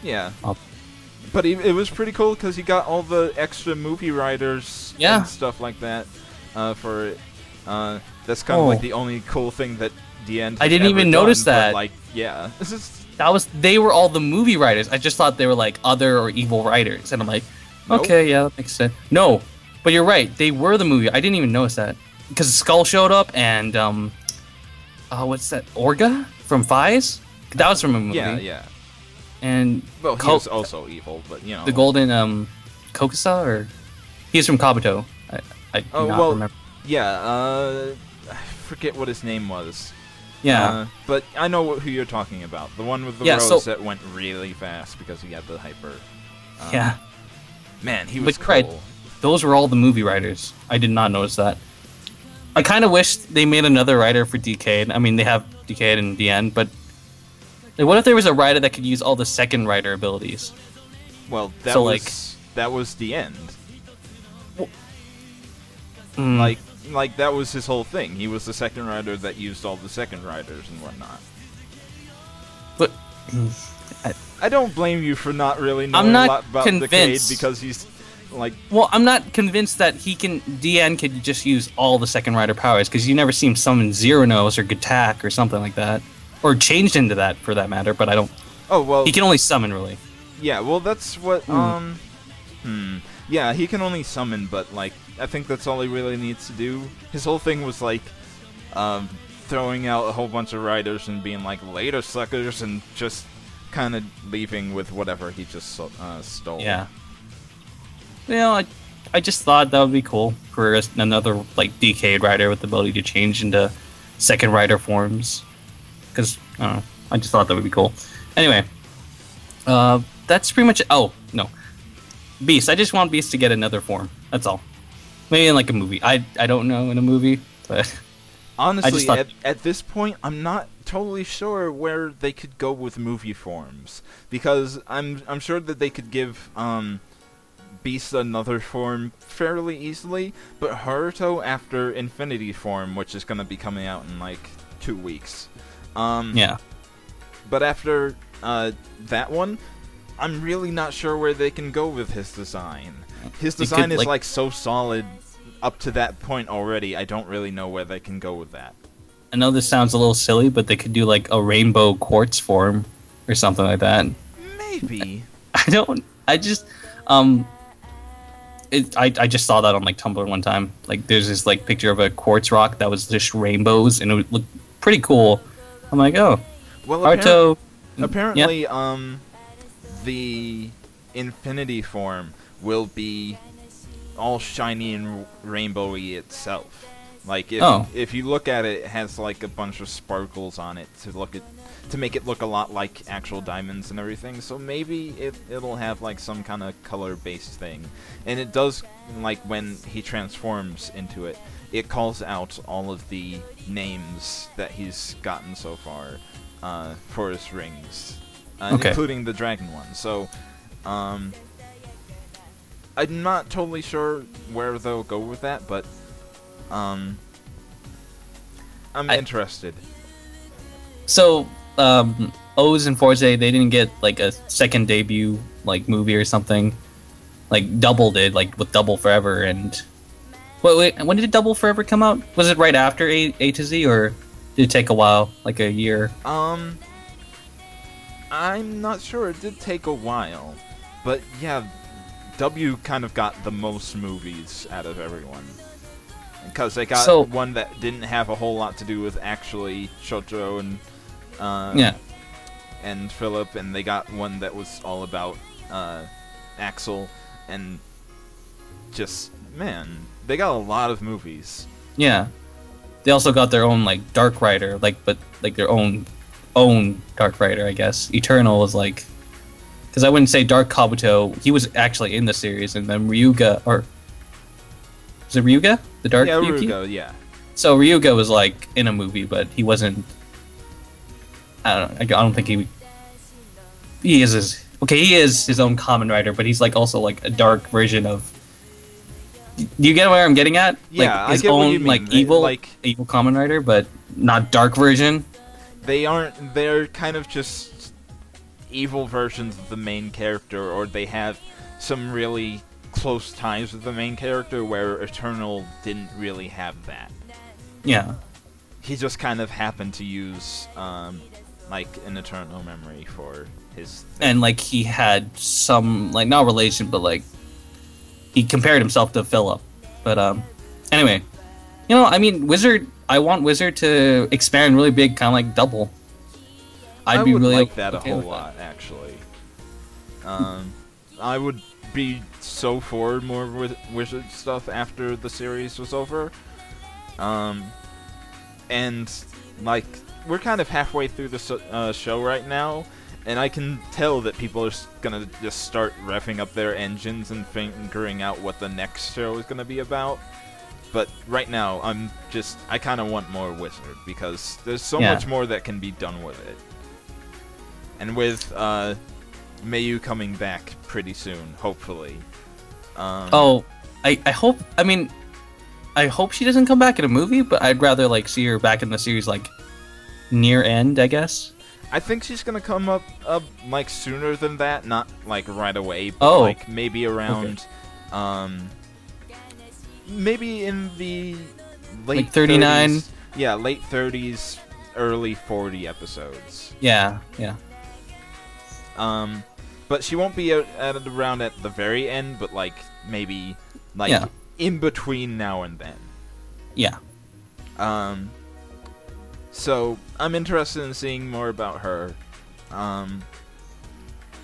Yeah. But it was pretty cool because he got all the extra movie riders and stuff like that for it. That's kind of like the only cool thing that The End. I didn't even notice that. Like, yeah. They were all the movie writers. I just thought they were like other or evil writers, and I'm like, okay, yeah, that makes sense. No, but you're right. They were the movie. I didn't even notice that because Skull showed up and what's that? Orga from Fies? That was from a movie. Yeah. And he was also evil, but the golden Kokusa, or he's from Kabuto. I do not remember. Yeah, I forget what his name was. Yeah, but I know who you're talking about. The one with the rose that went really fast because he had the hyper. Man, he was cool. Right, those were all the movie writers. I did not notice that. I kind of wish they made another writer for Decade. I mean, they have Decade in the end, but what if there was a writer that could use all the second writer abilities? Well, that was the End. Like that was his whole thing. He was the second writer that used all the second writers and whatnot. But I don't blame you for not really knowing I'm not a lot about convinced. Decade because he's like. Well, I'm not convinced that Deanne could just use all the second rider powers, because you never see him summon Zero Nose or Gattack or something like that, or changed into that for that matter. But I don't. Oh well. He can only summon, really. Yeah, well, that's what. Yeah, he can only summon, but like I think that's all he really needs to do. His whole thing was like, throwing out a whole bunch of riders and being like, later suckers, and just kind of leaving with whatever he just stole. Yeah. You know, I just thought that would be cool for another like Decade rider with the ability to change into second rider forms. Because I don't know, I just thought that would be cool. Anyway, that's pretty much. Oh no, Beast. I just want Beast to get another form. That's all. Maybe in like a movie. I don't know, in a movie, but honestly, at this point, I'm not totally sure where they could go with movie forms, because I'm sure that they could give Beast another form fairly easily, but Haruto after Infinity form, which is going to be coming out in like 2 weeks. Yeah. But after that one, I'm really not sure where they can go with his design. His design is like so solid up to that point already. I don't really know where they can go with that. I know this sounds a little silly, but they could do like a rainbow quartz form or something like that. Maybe. I just just saw that on like Tumblr one time. Like there's this like picture of a quartz rock that was just rainbows, and it would look pretty cool. I'm like, oh, well, Haruto. Apparently, yeah. The Infinity form will be all shiny and rainbowy itself. Like if you look at it, it has like a bunch of sparkles on it to make it look a lot like actual diamonds and everything. So maybe it'll have like some kind of color-based thing. And it does, like when he transforms into it, it calls out all of the names that he's gotten so far for his rings, including the dragon one. So I'm not totally sure where they'll go with that, but I'm interested. So, O's and Forze, they didn't get like a second debut like movie or something. Like Double did, like with Double Forever, and wait, when did Double Forever come out? Was it right after A to Z, or did it take a while, like a year? I'm not sure. It did take a while, but yeah, W kind of got the most movies out of everyone. Because they got one that didn't have a whole lot to do with actually Shotaro and Philip, and they got one that was all about Axel, and just, man, they got a lot of movies. Yeah. They also got their own, like, Dark Rider, but their own Dark Rider, I guess. Eternal was, like... Because I wouldn't say Dark Kabuto, he was actually in the series, and then Ryuga, or... Was it Ryuga? The Dark Yuki? Ryuga, yeah. So Ryuga was, like, in a movie, but he wasn't... I don't think he is his... Okay, he is his own Kamen Rider, but he's, like, also, like, a dark version of... Do you get where I'm getting at? Yeah, like, his I get own, what you mean. Like, evil Kamen Rider, but not dark version? They're kind of just evil versions of the main character, or they have some really close ties with the main character where Eternal didn't really have that. Yeah. He just kind of happened to use, like, an Eternal memory for his thing. And, like, he had some, like, not relation, but, like, he compared himself to Philip. But, anyway. You know, I mean, I want Wizard to expand really big, kind of like Double. I would like that a whole lot, actually. I would be so for more Wizard stuff after the series was over. And, like, we're kind of halfway through the show right now, and I can tell that people are gonna just start revving up their engines and figuring out what the next show is gonna be about. But right now, I kind of want more Wizard, because there's so much more that can be done with it. And with Mayu coming back pretty soon, hopefully. I hope. I mean, I hope she doesn't come back in a movie, but I'd rather like see her back in the series, like near end, I guess. I think she's gonna come up like sooner than that, not like right away, but Oh. like maybe around, maybe in the late Like 39? 30s, yeah, late 30s, early 40 episodes. Yeah. But she won't be around at the very end, but like maybe like in between now and then. Yeah. So I'm interested in seeing more about her.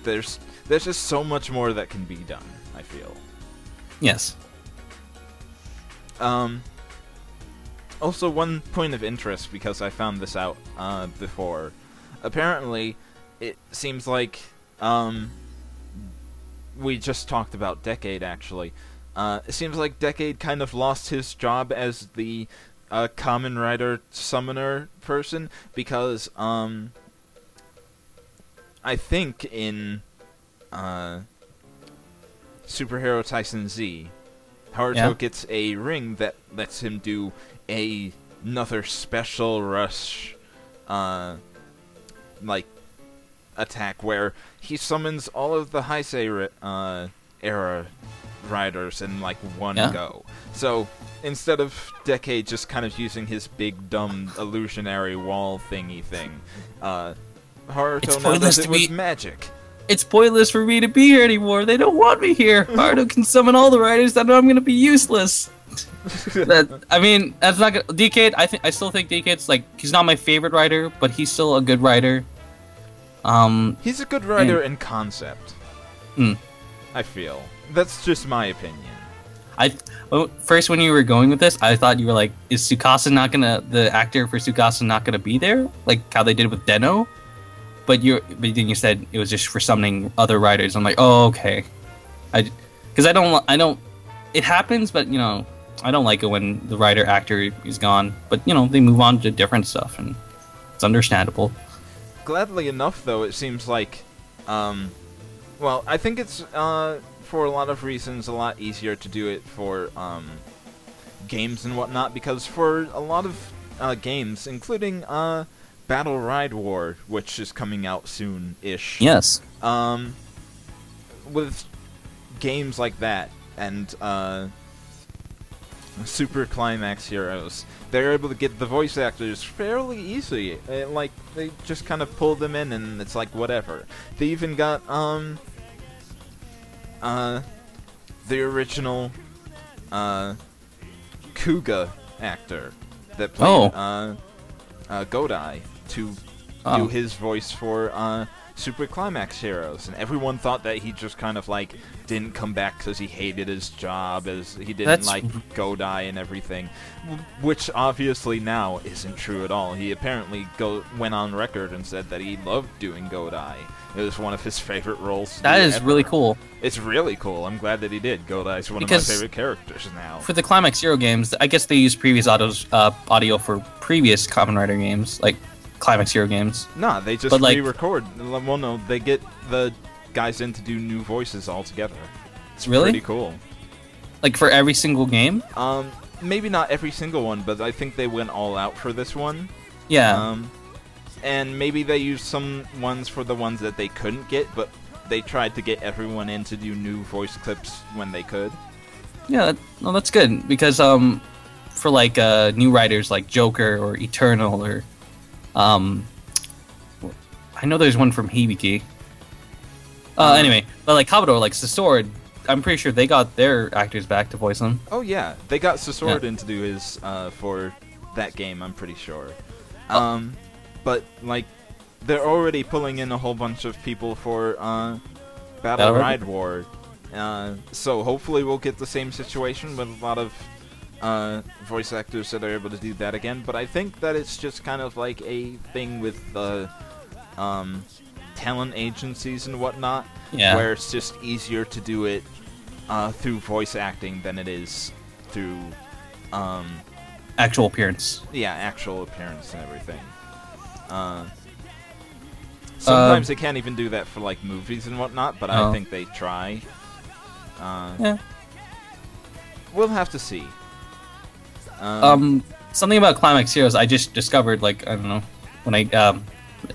There's just so much more that can be done, I feel. Yes. Also, one point of interest, because I found this out before. Apparently, it seems like we just talked about Decade, actually. It seems like Decade kind of lost his job as the Kamen Rider summoner person, because I think in Superhero Tyson Z, Haruto gets a ring that lets him do another special rush like attack where he summons all of the Heisei era riders in like one go. So instead of Decade just kind of using his big dumb illusionary wall thingy thing, Haruto now does it with magic. It's pointless for me to be here anymore. They don't want me here. Haruto can summon all the riders. That I'm gonna be useless. I mean, that's not gonna. Decade. I still think Decade's like he's not my favorite rider, but he's still a good rider. He's a good rider in concept. I feel that's just my opinion. First when you were going with this, I thought you were like, is Tsukasa not gonna the actor for Tsukasa not gonna be there, like how they did with Deno? But then you said it was just for summoning other riders. I'm like, oh, okay. Because I don't. It happens, but you know, I don't like it when the writer actor is gone. But you know, they move on to different stuff, and it's understandable. Gladly enough, though, it seems like, well, I think it's for a lot of reasons a lot easier to do it for games and whatnot, because for a lot of games, including Battle Ride War, which is coming out soon-ish. Yes. With games like that and Super Climax Heroes, they're able to get the voice actors fairly easily. Like, they just kind of pull them in and it's like, whatever. They even got, the original, Kuga actor that played, Godai to do his voice for Super Climax Heroes, and everyone thought that he just kind of like didn't come back because he hated his job, as he didn't like Godai and everything, which obviously now isn't true at all. He apparently went on record and said that he loved doing Godai. It was one of his favorite roles. That is really cool. It's really cool. I'm glad that he did. Godai's one of my favorite characters now. For the Climax Hero games, I guess they use previous audio for previous Kamen Rider games, like Climax Hero games. Nah, they just re-record. Well, no, they get the guys in to do new voices all together. It's pretty cool. Like for every single game? Maybe not every single one, but I think they went all out for this one. Yeah. And maybe they used some ones for the ones that they couldn't get, but they tried to get everyone in to do new voice clips when they could. Yeah, that's good, because for like new writers like Joker or Eternal or I know there's one from Hibiki. Anyway, but like Commodore, like Sword, I'm pretty sure they got their actors back to voice them. Oh yeah, they got Sword in to do his for that game, I'm pretty sure. But like they're already pulling in a whole bunch of people for Battle Ride War. So hopefully we'll get the same situation with a lot of voice actors that are able to do that again. But I think that it's just kind of like a thing with the talent agencies and whatnot, where it's just easier to do it through voice acting than it is through actual appearance. Yeah, actual appearance and everything. Sometimes they can't even do that for like movies and whatnot, but I think they try. We'll have to see. Something about Climax Heroes I just discovered, like, I don't know, when I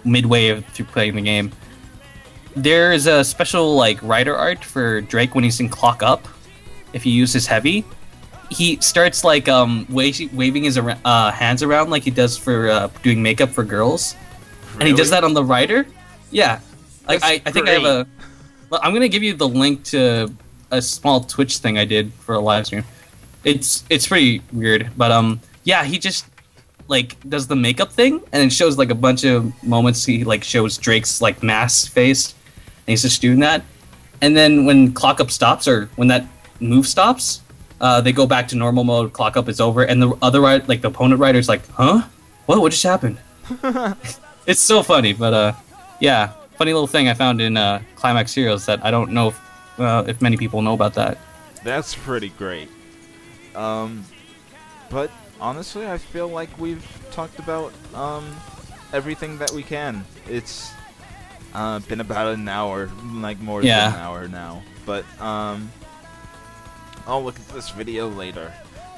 midway through playing the game. There is a special like rider art for Drake when he's in Clock Up. If you use his heavy, he starts like waving his hands around like he does for doing makeup for girls, and he does that on the rider. Yeah, like I think I have a. I'm gonna give you the link to a small Twitch thing I did for a live stream. It's pretty weird, but yeah, he just like does the makeup thing and it shows like a bunch of moments. He like shows Drake's like mask face, and he's just doing that. And then when Clock Up stops, or when that move stops, they go back to normal mode. Clock Up is over, and the other like the opponent rider's like, "Huh? What just happened?" It's so funny, but yeah, funny little thing I found in Climax Heroes that I don't know if many people know about that. That's pretty great. But honestly, I feel like we've talked about everything that we can. It's been about an hour, like more than an hour now. But I'll look at this video later.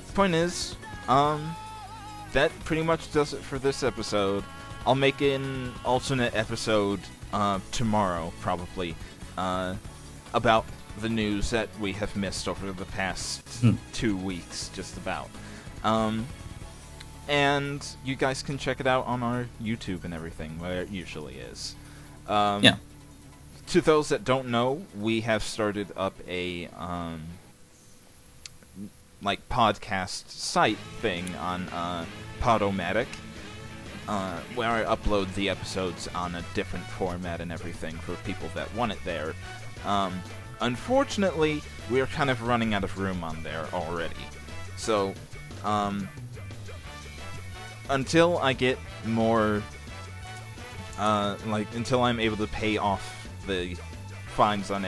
The point is, that pretty much does it for this episode. I'll make an alternate episode tomorrow, probably, about the news that we have missed over the past 2 weeks, just about. And you guys can check it out on our YouTube and everything, where it usually is. Yeah. To those that don't know, we have started up a like podcast site thing on Podomatic, where I upload the episodes on a different format and everything for people that want it there. Unfortunately, we're kind of running out of room on there already. So, until I get more, until I'm able to pay off the fines on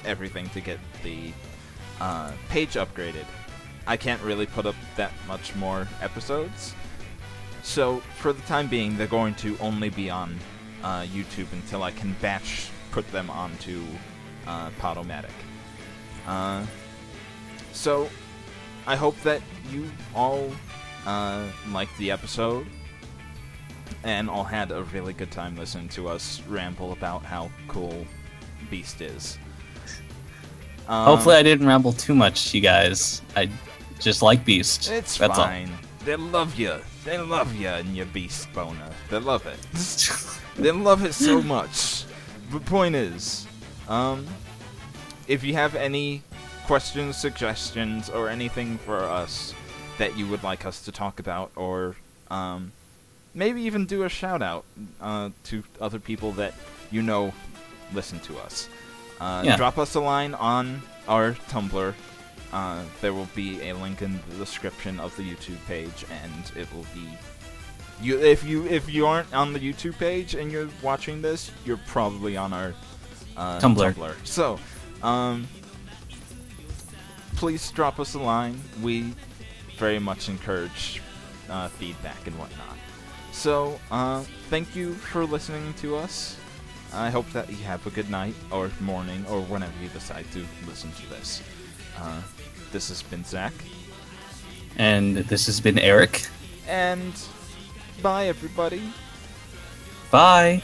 everything to get the page upgraded, I can't really put up that much more episodes. So, for the time being, they're going to only be on YouTube until I can batch put them onto Podomatic. So, I hope that you all liked the episode, and all had a really good time listening to us ramble about how cool Beast is. Hopefully I didn't ramble too much, you guys. I just like Beast. It's That's fine. All. They love you. They love you and your Beast boner. They love it. They love it so much. The point is, if you have any questions, suggestions, or anything for us that you would like us to talk about, or maybe even do a shout out to other people that you know listen to us, drop us a line on our Tumblr. There will be a link in the description of the YouTube page, and it will be if you aren't on the YouTube page and you're watching this, you're probably on our Tumblr. So, please drop us a line. We very much encourage feedback and whatnot. So, thank you for listening to us. I hope that you have a good night, or morning, or whenever you decide to listen to this. This has been Zach. And this has been Eric. And bye, everybody. Bye.